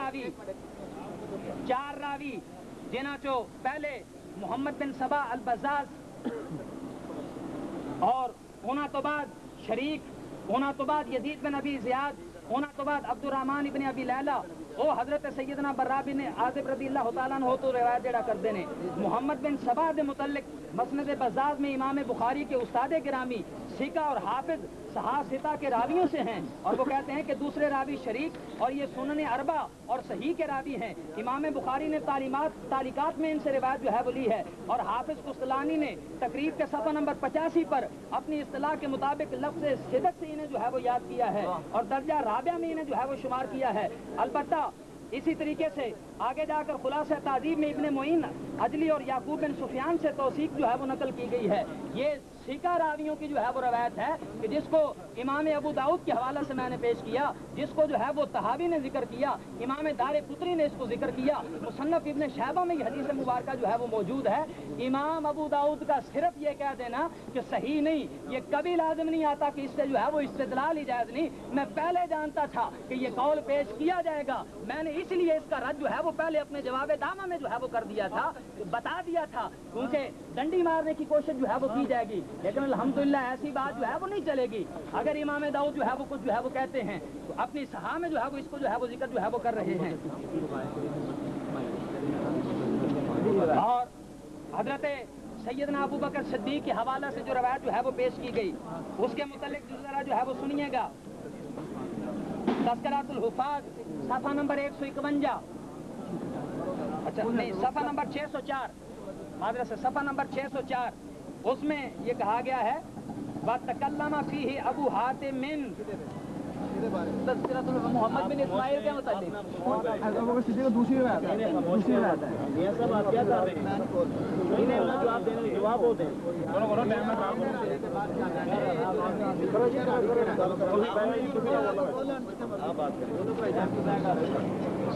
راوی جنہاں چو پہلے محمد بن سبا البزاز اور انہاں تو بعد شریک، انہاں تو بعد یزید بن ابی زیاد، انہاں تو بعد عبد الرحمن ابن ابی لیلہ وہ حضرت سیدنا برا بن عازب رضی اللہ تعالیٰ عنہ تو روایت جڑا کرتے ہیں. محمد بن سبا دے متعلق مسند بزاز میں امام بخاری کے استاد گرامی سکہ اور حافظ صحاح کے راویوں سے ہیں اور وہ کہتے ہیں کہ دوسرے راوی شریک اور یہ سنن اربع اور صحیح کے راوی ہیں. امام بخاری نے تعلیقات میں ان سے روایت جو ہے وہ لی ہے اور حافظ قسطلانی نے تقریب کے صفحہ نمبر 85 پر اپنی اصطلاح کے مطابق لفظ صدق سے انہیں جو ہے وہ یاد کیا ہے اور درجہ رابعہ میں انہیں جو ہے وہ شمار کیا ہے. البتہ اسی طریقے سے آگے جا کر خلاصہ تعذیب میں ابن معین عجلی اور یعقوب بن سفیان سے توثیق جو ہے وہ نقل کی گئی ہے. یہ سکہ راویوں کی جو ہے وہ روایت ہے کہ جس کو امام ابو داؤد کے حوالے سے میں نے پیش کیا، جس کو جو ہے وہ طحاوی نے ذکر کیا، امام دار قطنی نے اس کو ذکر کیا، مصنف ابن شیبہ میں یہ حدیث مبارکہ جو ہے وہ موجود ہے. امام ابو داؤد کا صرف یہ کہہ دینا کہ صحیح نہیں، یہ کبھی لازم نہیں آتا کہ اس سے جو ہے وہ استدلال ہی جائز نہیں. میں پہلے جانتا تھا کہ یہ قول پیش کیا جائے گا، میں نے اس لیے اس کا رد جو ہے وہ پہلے اپنے جواب دامہ میں جو ہے وہ کر دیا تھا، بتا دیا تھا، کیونکہ ڈنڈی مارنے کی کوشش جو ہے وہ کی جائے گی لیکن الحمدللہ ایسی بات جو ہے وہ نہیں چلے گی. اگر امام داؤد جو ہے وہ کچھ جو ہے وہ کہتے ہیں تو اپنی صحاح میں جو ہے وہ اس کو جو ہے وہ ذکر جو ہے وہ کر رہے ہیں. اور حضرت سیدنا ابو بکر صدیق کے حوالے سے جو روایت جو ہے وہ پیش کی گئی اس کے متعلق ذرا جو ہے وہ سنیے گا. تذکرات الحفاظ صفحہ نمبر 151، اچھا نہیں صفحہ نمبر 604، معذرت سے صفحہ نمبر 604، اس میں یہ کہا گیا ہے وَتَكَلَّمَ فِيهِ ابو حاتم تذکرۃ محمد بن اسماعیل کے متعلق دوسری روایت ہے. یہ سب آپ کیا کر رہے ہیں؟ انہیں جواب دینے جواب ہوتے ہیں.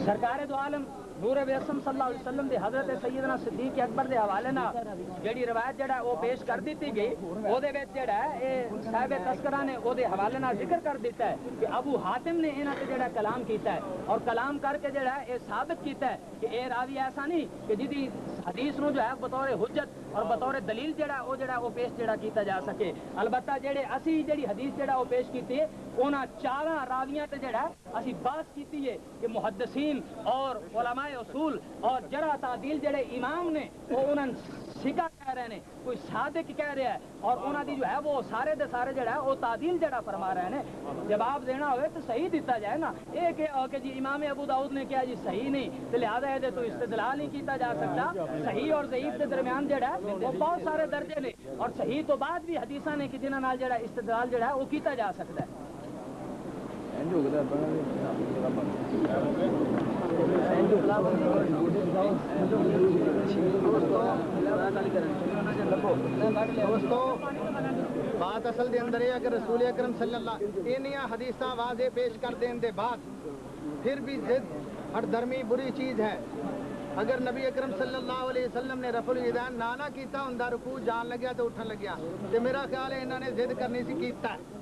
سرکار دو عالم نور بیسم صلی اللہ علیہ وسلم دے حضرت سیدنا صدیق اکبر دے حوالے نال جیڑی روایت جڑا وہ پیش کر دیتی گئی او دے وچ جڑا ہے اے صاحب تذکرہ نے او دے حوالے نال ذکر کر دیتا ہے کہ ابو حاتم نے انہاں تے جڑا کلام کیتا ہے اور کلام کر کے جڑا ہے اے ثابت کیتا ہے کہ اے راوی ایسا نہیں کہ جدی حدیث نو جو ہے بطور حجت اور بطور دلیل جڑا وہ پیش جڑا کیتا جا سکے. البتہ جڑے اسی جڑی حدیث جڑا وہ پیش کیتی ہے انہاں چاراں راویاں تے جڑا اسی بات کیتی ہے کہ محدثین اور علماء اصول اور جرح تعدیل جڑے امام نے وہ انہاں سکہ کہہ رہے ہیں، کوئی صادق کہہ رہا ہے اور انہاں دی جو ہے وہ سارے دے سارے جڑا ہے وہ تعدیل جڑا فرما رہے ہیں. جواب دینا ہوئے تو صحیح دیتا جائے نا. ایک کہ جی امام ابو داؤد نے کیا جی صحیح نہیں تو لہٰذا ہے تو استدلال نہیں کیتا جا سکتا. صحیح اور ضعیف کے درمیان جڑا ہے وہ بہت سارے درجے نے اور صحیح تو بعد بھی حدیثاں نے کہ جنہاں نال جڑا استدلال جڑا ہے وہ کیتا جا سکتا ہے. دوستو بات اصل دے اندر ہے کہ رسول اکرم صلی اللہ انہیاں حدیثاں واضح پیش کر دین دے بعد پھر بھی ضد ہر درمی بری چیز ہے. اگر نبی اکرم صلی اللہ علیہ وسلم نے رفع الیدین نہ کیتا ہوندا رکوع جان لگیا تو اٹھن لگیا تے میرا خیال ہے انہوں نے ضد کرنی سی کیتا ہے.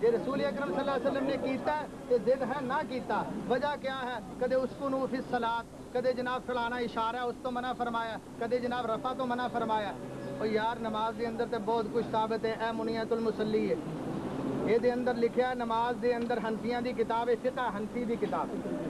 جی رسول اکرم صلی اللہ علیہ وسلم نے کیتا ہے تو ضد ہے نہ کیتا. وجہ کیا ہے؟ کدے اسکنوا فی الصلاۃ، کدے جناب فلانا اشارہ اس تو منع فرمایا، کدے جناب رفع تو منع فرمایا. اور یار نماز دے اندر تے بہت کچھ ثابت ہے. اے منیت المصلی ہے یہ دے اندر لکھیا نماز دے اندر حنفیاں دی کتاب ہے، فقہ حنفی دی کتاب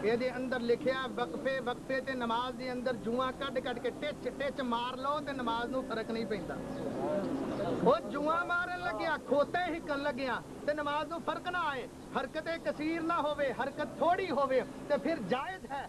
ਇਹਦੇ ਅੰਦਰ ਲਿਖਿਆ ਵਕਫੇ ਵਕਫੇ ਤੇ ਨਮਾਜ਼ ਦੇ ਅੰਦਰ ਜੂਆਂ ਕੱਢ ਕੱਢ ਕੇ ਟਿਚ ਟਿਚ ਮਾਰ ਲਓ ਤੇ ਨਮਾਜ਼ ਨੂੰ ਫਰਕ ਨਹੀਂ ਪੈਂਦਾ ਉਹ ਜੂਆਂ ਮਾਰਨ ਲੱਗਿਆ ਖੋਤੇ ਹਿੱਕਣ ਲੱਗਿਆ ਤੇ ਨਮਾਜ਼ ਨੂੰ ਫਰਕ ਨਾ ਆਏ ਹਰਕਤ ਕਸੀਰ ਨਾ ਹੋਵੇ ਹਰਕਤ ਥੋੜੀ ਹੋਵੇ ਤੇ ਫਿਰ ਜਾਇਜ਼ ਹੈ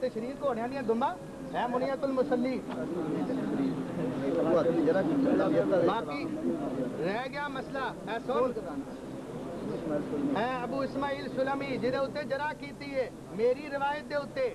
ਤੇ ਸ਼ਰੀਰ ਘੋੜਿਆਂ ਦੀਆਂ ਦੁੰਮਾਂ ਹੈ ਮੁਨੀਅਤੁਲ ਮੁਸੱਲੀ ਬਾਕੀ ਰਹਿ ਗਿਆ ਮਸਲਾ ਐ ਸੁਣ ਐ ਅਬੂ ਇਸਮਾਈਲ ਸੁਲਮੀ ਜਿਹਦੇ ਉੱਤੇ ਜਰਾ ਕੀਤੀ ਹੈ ਮੇਰੀ ਰਵਾਇਤ ਦੇ ਉੱਤੇ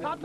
7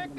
1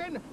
3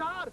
4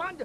5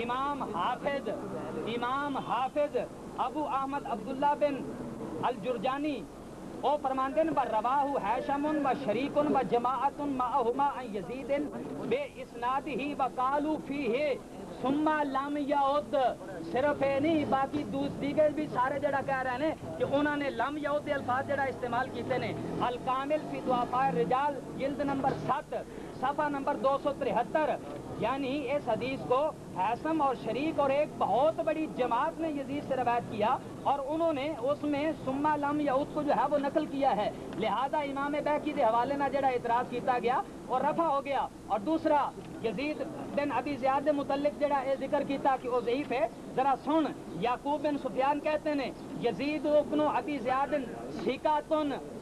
امام حافظ ابو احمد عبداللہ بن الجرجانی او فرماندن و رواہ حیشم و شریکن و جماعت معہما ان یزید بے اسناد ہی و قالو فیہ ثم لم یعد، صرف یہ نہیں باقی دیگر بھی سارے جڑا کہہ رہے ہیں کہ انہوں نے لم یعد دے الفاظ جڑا استعمال کیتے ہیں۔ الکامل فی ضعفاء الرجال جلد نمبر 7 صفحہ نمبر 273، یعنی اس حدیث کو حیثم اور شریک اور ایک بہت بڑی جماعت نے یزید سے روایت کیا اور انہوں نے اس میں ثم لم یعد کو جو ہے وہ نقل کیا ہے، لہذا امام بیہقی کے حوالے نہ جڑا اعتراض کیتا گیا اور رفع ہو گیا۔ اور دوسرا یزید بن ابی زیاد متعلق جڑا یہ ذکر کیتا کہ وہ ضعیف ہے، ذرا سن، یعقوب بن سفیان کہتے ہیں یزید ابن ابی زیاد ثقۃ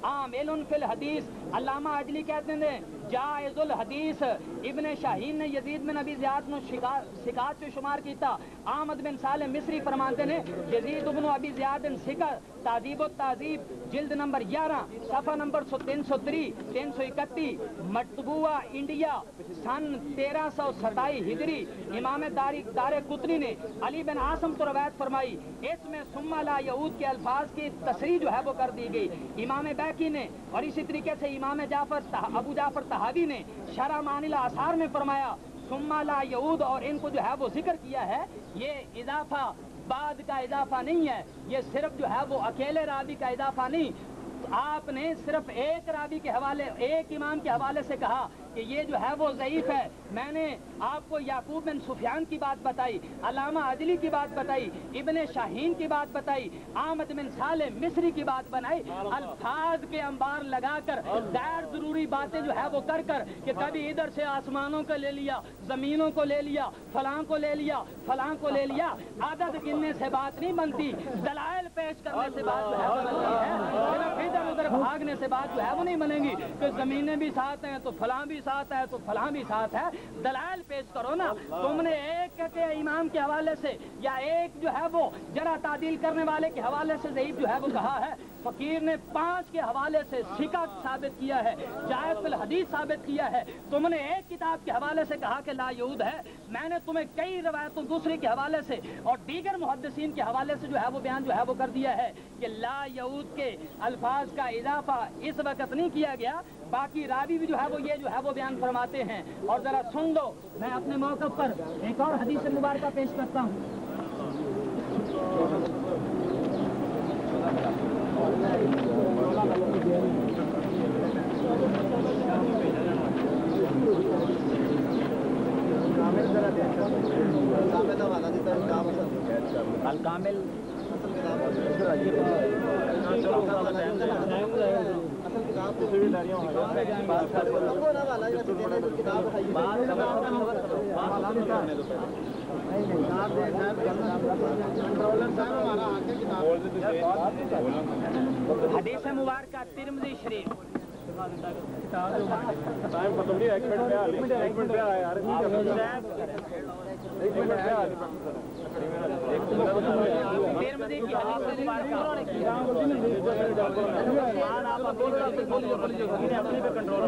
عامل فی الحدیث، علامہ عجلی کہتے ہیں جائز الحدیث، ابن شاہین نے یزید بن ابی زیاد نو ثقات سے شمار کیتا۔ احمد بن صالح مصری فرماتے ہیں یزید ابن ابی زیاد ثقہ، تہذیب و تہذیب جلد نمبر 11 صفحہ نمبر 303 331، مطبوعہ انڈیا سن 1327 ہجری، امام دار قطنی نے علی بن عاصم کو روایت فرمائی، اس میں ثم لا یعود کے الفاظ کی تصریح جو ہے وہ کر دی گئی۔ امام بیہقی نے اور اسی طریقے سے امام ابو جعفر طحاوی نے شرح معانی الاثار میں فرمایا ثم لا یعود، اور ان کو جو ہے وہ ذکر کیا ہے، یہ اضافہ بعد کا اضافہ نہیں ہے، یہ صرف جو ہے وہ اکیلے راوی کا اضافہ نہیں، آپ نے صرف ایک راوی کے حوالے، ایک امام کے حوالے سے کہا کہ یہ جو ہے وہ ضعیف ہے۔ میں نے آپ کو یعقوب بن سفیان کی بات بتائی، علامہ عجلی کی بات بتائی، ابن شاہین کی بات بتائی، احمد بن صالح مصری کی بات بنائی، الفاظ کے انبار لگا کر غیر ضروری باتیں جو ہے وہ کر کہ کبھی ادھر سے آسمانوں کو لے لیا، زمینوں کو لے لیا، فلاں کو لے لیا، فلاں کو لے لیا، عدد گننے سے بات نہیں بنتی، دلائل پیش کرنے سے بات جو ہے وہ بنتی ہے، صرف ادھر ادھر بھاگنے سے بات جو ہے وہ نہیں بنے گی کہ زمینیں بھی ساتھ ہیں تو فلاں بھی ساتھ ہے تو فلاں بھی ساتھ ہے، دلائل پیش کرو نا۔ تم نے ایک کے امام کے حوالے سے یا ایک جو ہے وہ جرح تعدیل کرنے والے کے حوالے سے ضعیف جو ہے وہ کہا ہے، فقیر نے 5 کے حوالے سے ثقہ ثابت کیا ہے، جائز فی الحدیث ثابت کیا ہے، تم نے ایک کتاب کے حوالے سے کہا کہ لا یعود ہے، میں نے تمہیں کئی روایتوں دوسرے کے حوالے سے اور دیگر محدثین کے حوالے سے جو ہے وہ بیان جو ہے وہ کر دیا ہے کہ لا یعود کے الفاظ کا اضافہ اس وقت نہیں کیا گیا، باقی راوی بھی جو ہے وہ یہ جو ہے وہ بیان فرماتے ہیں۔ اور ذرا سن لو، میں اپنے موقف پر ایک اور حدیث مبارکہ پیش کرتا ہوں۔ الکامل حدیث مبارکہ ترمذی شریف،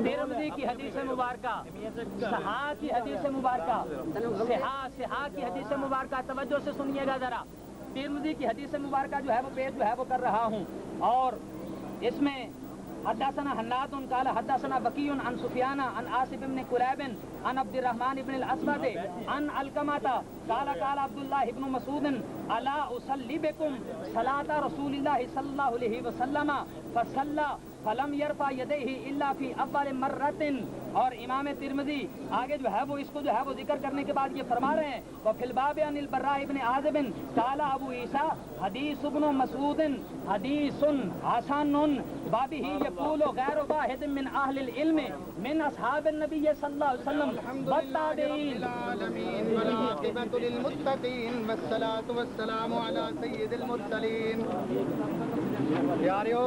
ترمذی کی حدیث مبارکہ، صحاح کی حدیث مبارکہ، صحاح کی حدیث مبارکہ، توجہ سے سنیے گا ذرا۔ ترمذی کی حدیث مبارکہ جو ہے وہ پیش جو ہے وہ کر رہا ہوں، اور اس میں حدثنا حناد قال حدثنا بقی عن سفیان عن عاصم بن قلیب عن عبد الرحمن بن الاسود عن علقمہ قال قال عبد الله بن مسعود الا اصلی بكم صلاة رسول الله صلی اللہ علیہ وسلم فصلى فلم يرفع يديه الا في اول مرة۔ اور امام ترمذی آگے جو ہے وہ اس کو جو ہے وہ ذکر کرنے کے بعد یہ فرما رہے ہیں وفي الباب عن البراء بن عازب قال ابو عیسیٰ حدیث ابن مسعود حدیث حسن بابه يقول غیر واحد من اهل العلم من اصحاب النبی صلی اللہ علیہ وسلم والتابعین والعاقبۃ للمتقین والصلاۃ والسلام علی سید المرسلین۔ پیاریو،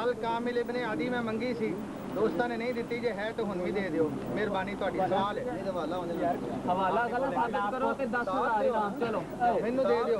الکامل ابن عدی میں منگی سی، دوستاں نے نہیں دیتی، جے ہے تو ہن بھی دے دیو، مہربانی تہاڈی۔ سوال ہے حوالہ غلط ثابت کرو کہ 10,000 انعام، چلو مینوں دے دیو،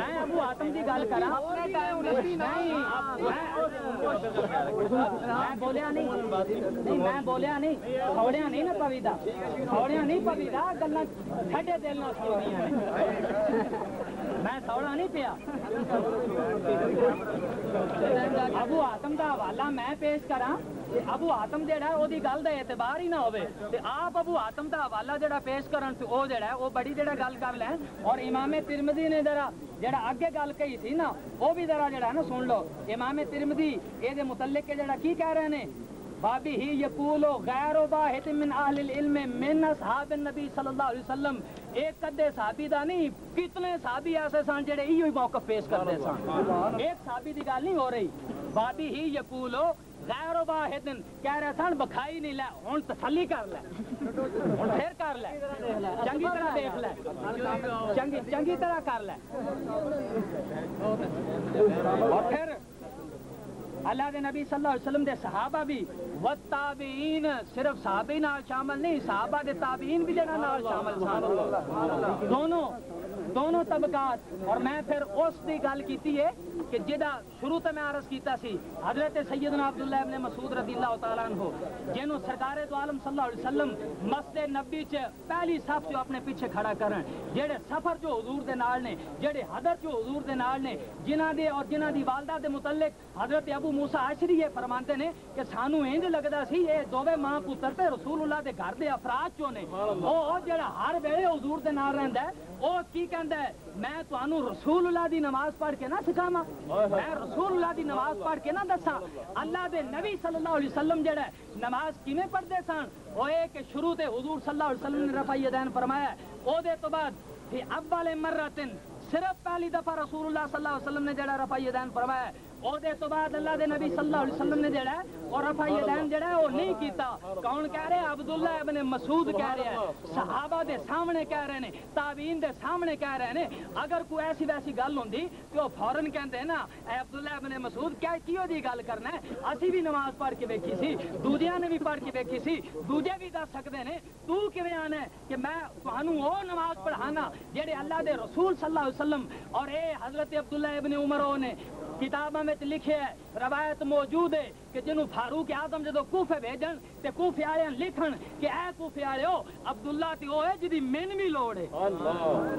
میں ابو آتم دی گل کرا میں بولیا نہیں میں بولیا نہیں کھوڑیا نہیں نا پویدا کھوڑیا نہیں پویدا گلا ساڈے دل نال سوڑیاں نے میں سوڑا نہیں پیا ابو آتم دا حوالہ میں پیش کراں ابو آتم جڑا ہے دی گل دا اعتبار ہی نہ ہوئے تے آپ ابو آتم دا حوالہ جڑا پیش کرن تے او جڑا ہے او بڑی جڑا گل کر لیں اور امام ترمذی نے جڑا اگے گل کہی سی نا او بھی ذرا جڑا ہے نا سن لو امام ترمذی اے دے متعلق کے جڑا کی کہہ رہے ہیں بابی ہی یقول غیر واحد من اہل العلم من اصحاب النبی صلی اللہ علیہ وسلم ایک کدے صحابی دا نہیں کتنے صحابی ایسے سن جڑے ایو ہی موقف پیش کرتے سن ایک صحابی دی گل نہیں ہو رہی بابی ہی یقول غیر واحد کہہ رہے سن بکھائی نہیں لے ہن تسلی کر لے ہن پھر کر لے چنگی طرح دیکھ لے چنگی طرح کر لے اور پھر اللہ دے نبی صلی اللہ علیہ وسلم دے صحابہ بھی والتابعین صرف صحابی نال شامل نہیں صحابہ دے تابعین بھی جڑا نال شامل سن دونوں طبقات اور میں پھر اس دی گل کیتی ہے کہ جدا شروع تے میں عرض کیتا سی حضرت سیدنا عبداللہ ابن مسعود رضی اللہ تعالیٰ عنہ جنہوں سرکار دو عالم صلی اللہ علیہ وسلم مسجد نبی چ پہلی صف جو اپنے پیچھے کھڑا کرن جڑے سفر جو حضور دے نال نے جڑے حضر جو حضور دے نال نے جنہاں دی والدہ دے متعلق حضرت ابو موسیٰ عشری یہ فرماندے نے کہ سانو انج لگدا سی یہ دوویں ماں پتر تے رسول اللہ دے گھر دے افراد چوں نے او جڑا ہر ویلے حضور دے نال رہندا ہے او کی کہندا ہے میں تانوں رسول اللہ دی نماز پڑھ کے نہ سکھاواں میں رسول اللہ دی نماز پڑھ کے نہ دساں اللہ دے نبی صلی اللہ علیہ وسلم جڑا ہے نماز کیویں پڑھدے سن او اے کہ شروع تے حضور صلی اللہ علیہ وسلم نے رفع یدین فرمایا او دے تو بعد فی اول مرتن صرف پہلی دفعہ رسول اللہ صلی اللہ علیہ وسلم نے جڑا رفع یدین فرمایا او دے تو بعد اللہ دے نبی صلی اللہ علیہ وسلم نے جڑا ہے اور رفع یدین جڑا ہے وہ نہیں کیتا کون کہہ رہے عبداللہ ابن مسعود کہہ رہے ہیں صحابہ دے سامنے کہہ رہے ہیں تابعین دے سامنے کہہ رہے ہیں اگر کوئی ایسی ویسی گل ہوندی تو وہ فوراً کہندے نا اے عبداللہ ابن مسعود کیا کیوں دی گل کرنا ہے اسی بھی نماز پڑھ کے ویکھی سی دوجیاں نے بھی پڑھ کے ویکھی سی دوجے بھی دس سکدے نے تو کیویں آنا ہے کہ میں تانوں او نماز پڑھانا جڑے اللہ دے رسول صلی اللہ علیہ وسلم اور اے حضرت عبداللہ ابن عمر نے کتاباں میں لکھے ہے روایت موجود ہے کہ جنہوں فاروق اعظم جدو کوفے بھیجن تے کوفے والے لکھن کہ اے کوفے والےو عبداللہ تے او ہے جدی مینوی لوڑ ہے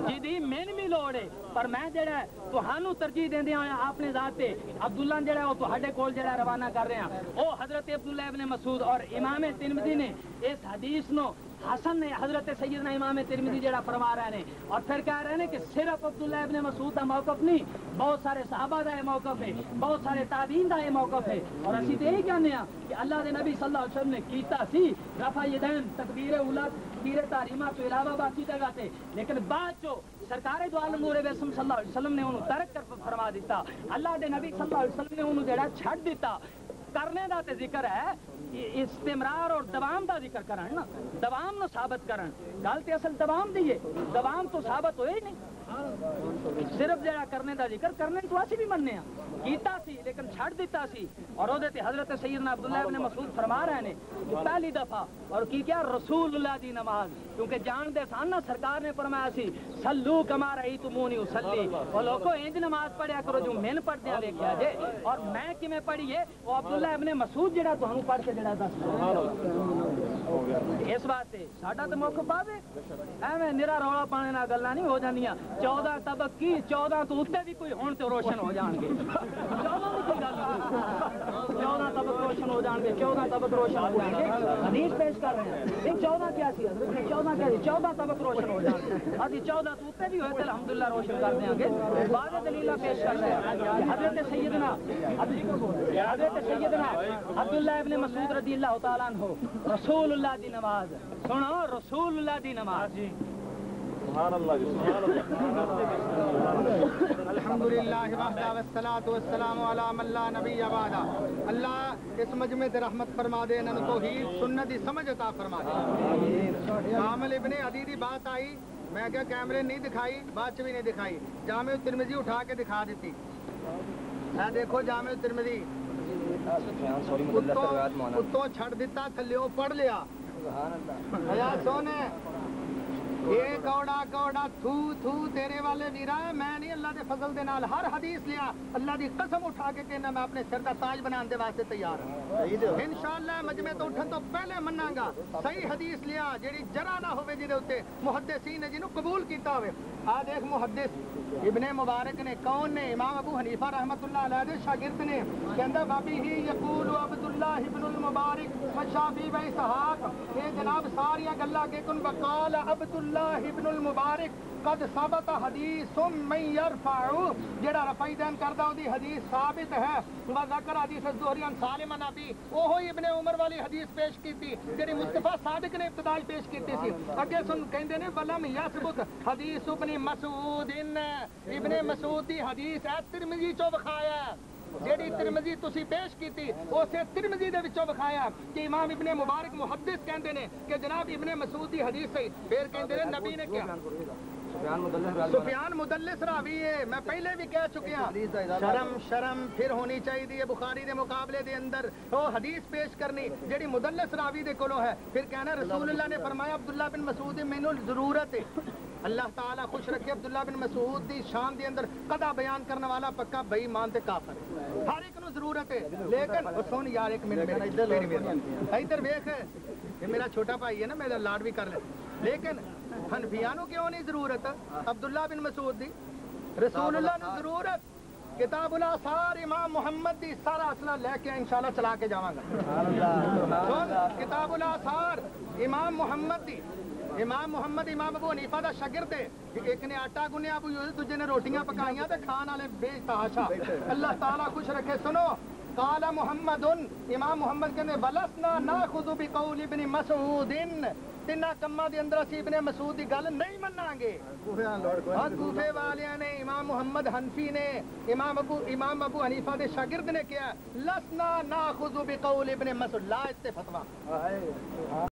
جدی مینوی لوڑ ہے پر میں جڑا ہے تہانوں ترجیح دیندے ہاں اپنے ذات تے عبداللہ جڑا ہے او تہاڈے کول جڑا روانہ کر رہے ہیں او حضرت عبداللہ ابن مسعود اور امام ترمذی نے اس حدیث نو حسن نے حضرت سیدنا امام ترمذی جڑا فرما رہے ہیں اور پھر کہہ رہے ہیں کہ صرف عبداللہ ابن مسعود کا موقف نہیں بہت سارے صحابہ کا یہ موقف ہے بہت سارے تابعین کا یہ موقف ہے اور اسی تو یہی کہنے ہیں کہ اللہ دے نبی صلی اللہ علیہ وسلم نے کیتا سی رفع یدین تکبیر اولا تکبیر تحریمہ تو علاوہ باقی جگہ تے لیکن بعد جو سرکار دو عالم نور وسم صلی اللہ علیہ وسلم نے انہوں ترک کر فرما دیتا اللہ دے نبی صلی اللہ علیہ وسلم نے انہوں جڑا چھڑ دیتا کرنے دا تے ذکر ہے استمرار اور دوام دا ذکر کرن نا دوام نو ثابت کرن گل تے اصل دوام دی ہے دوام تو ثابت ہوئے ہی نہیں صرف جڑا کرنے دا ذکر کرنے تو اسی بھی مننے ہیں کیتا سی لیکن چھڑ دیتا سی اور او دے تے حضرت سیدنا عبداللہ ابن مسعود فرما رہے ہیں پہلی دفعہ اور کی کیا رسول اللہ دی نماز کیونکہ جان دے سان نا سرکار نے فرمایا سی صلو کما رأیتمونی اصلی او لوگوں انج نماز پڑھیا کرو جو میں نے پڑھدیاں ویکھیا جے اور میں کیویں پڑھی ہے او عبداللہ ابن مسعود جڑا تانوں پڑھ کے جڑا دس اس واسطے ساڈا تے موقف آوے ایویں نرا رولا پانے نال گلاں نہیں ہو جاندیاں 14 طبق کی 14 تو اوتے بھی کوئی ہون تے روشن ہو جان گے 14 طبق روشن ہو جان گے 14 طبق روشن ہو جان گے حدیث پیش کر رہے ہیں ایک 14 کیا سی حضرت نے 14 کیا سی 14 طبق روشن ہو جان گے ادھی 14 تو اوتے بھی ہوئے تے الحمدللہ روشن کر دیں گے بعد دلیلہ پیش کر رہے ہیں حضرت سیدنا عبداللہ ابن مسعود رضی اللہ تعالیٰ عنہ رسول اللہ دی نماز سنو رسول اللہ دی نماز سبحان اللہ الحمدللہ وحدہ والصلاة والسلام علی من لا نبی بعد اللہ اس مجمع تے رحمت فرما دے انہوں توحید سنت دی سمجھ عطا فرما دے کامل ابن عدی دی بات آئی میں کہا کیمرے نہیں دکھائی بات بھی نہیں دکھائی جامع ترمذی اٹھا کے دکھا دیتی ہے دیکھو جامع ترمذی اتوں چھڑ دیتا تھلیوں پڑھ لیا سونے یہ کوڑا کوڑا تھو تھو تیرے والے ویرا میں نہیں اللہ دے فضل دے نال ہر حدیث لیا اللہ دی قسم اٹھا کے کہنا میں اپنے سر دا تاج بنان دے واسطے تیار ہوں انشاءاللہ مجمع تو اٹھن تو پہلے مناں گا صحیح حدیث لیا جیڑی جرا نہ ہوے جے اوتے محدثین نے جنوں قبول کیتا ہوے آ دیکھ محدث ابن مبارک نے کون نے امام ابو حنیفہ رحمۃ اللہ علیہ دے شاگرد نے کہندا بابی ہی یقول عبداللہ ابن المبارک شافعی و اسحاق یہ جناب ساریاں گلاں کہ کن وقال عبداللہ ابن المبارک قد ثبت حدیث من یرفع جڑا رفع دین کردا اودی حدیث ثابت ہے و ذکر حدیث الزہری عن سالم عن ابی اوہی ابن عمر والی حدیث پیش کیتی جڑی مصطفی صادق نے ابتدائی پیش کیتی سی اگے سن کہندے نے ولم یثبت حدیث ابن مسعود ابن مسعود دی حدیث ہے ترمذی چوں بخایا جیڑی ترمذی تسی پیش کیتی اسے ترمذی دے وچوں بخایا کہ امام ابن مبارک محدث کہندے نے کہ جناب ابن مسعود دی حدیث ہے پھر کہندے نے نبی نے کیا سفیان مدلس راوی ہے میں پہلے بھی کہہ چکے ہیں شرم پھر ہونی چاہیے بخاری دے مقابلے دے اندر وہ حدیث پیش کرنی جیڑی مدلس راوی دے کولو ہے پھر کہنا رسول اللہ نے فرمایا عبداللہ بن مسعود مینوں ضرورت ہے اللہ تعالیٰ خوش رکھے عبداللہ بن مسعود دی شان دے اندر قضا بیان کرنے والا پکا بے ایمان تے کافر ہے ہر ایک نو ضرورت ہے لیکن سن یار ایک منٹ ادھر ویکھ یہ میرا چھوٹا بھائی ہے نا میرا لاڈ بھی کر لے لیکن حنفیاں نو کیوں نہیں ضرورت عبداللہ بن مسعود دی رسول اللہ نے ضرورت کتاب الاثار امام محمد دی سارا اصلہ لے کے انشاءاللہ چلا کے جاواں گا کتاب الاثار امام محمد دی امام محمد امام ابو حنیفہ دا شاگرد ہے ایک نے آٹا گنیا ابو یوسف دوجے نے روٹیاں پکائیاں تے کھان والے بے تحاشا اللہ تعالیٰ خوش رکھے سنو قال محمد امام محمد کہنے ولسنا ناخذ بقول ابن مسعود تینا کما دے اندر اسی ابن مسعود دی گل نہیں مناں گے کوفے والیاں نے امام محمد حنفی نے امام ابو حنیفہ دے شاگرد نے کیا لسنا ناخذ بقول ابن مسعود لا فتوی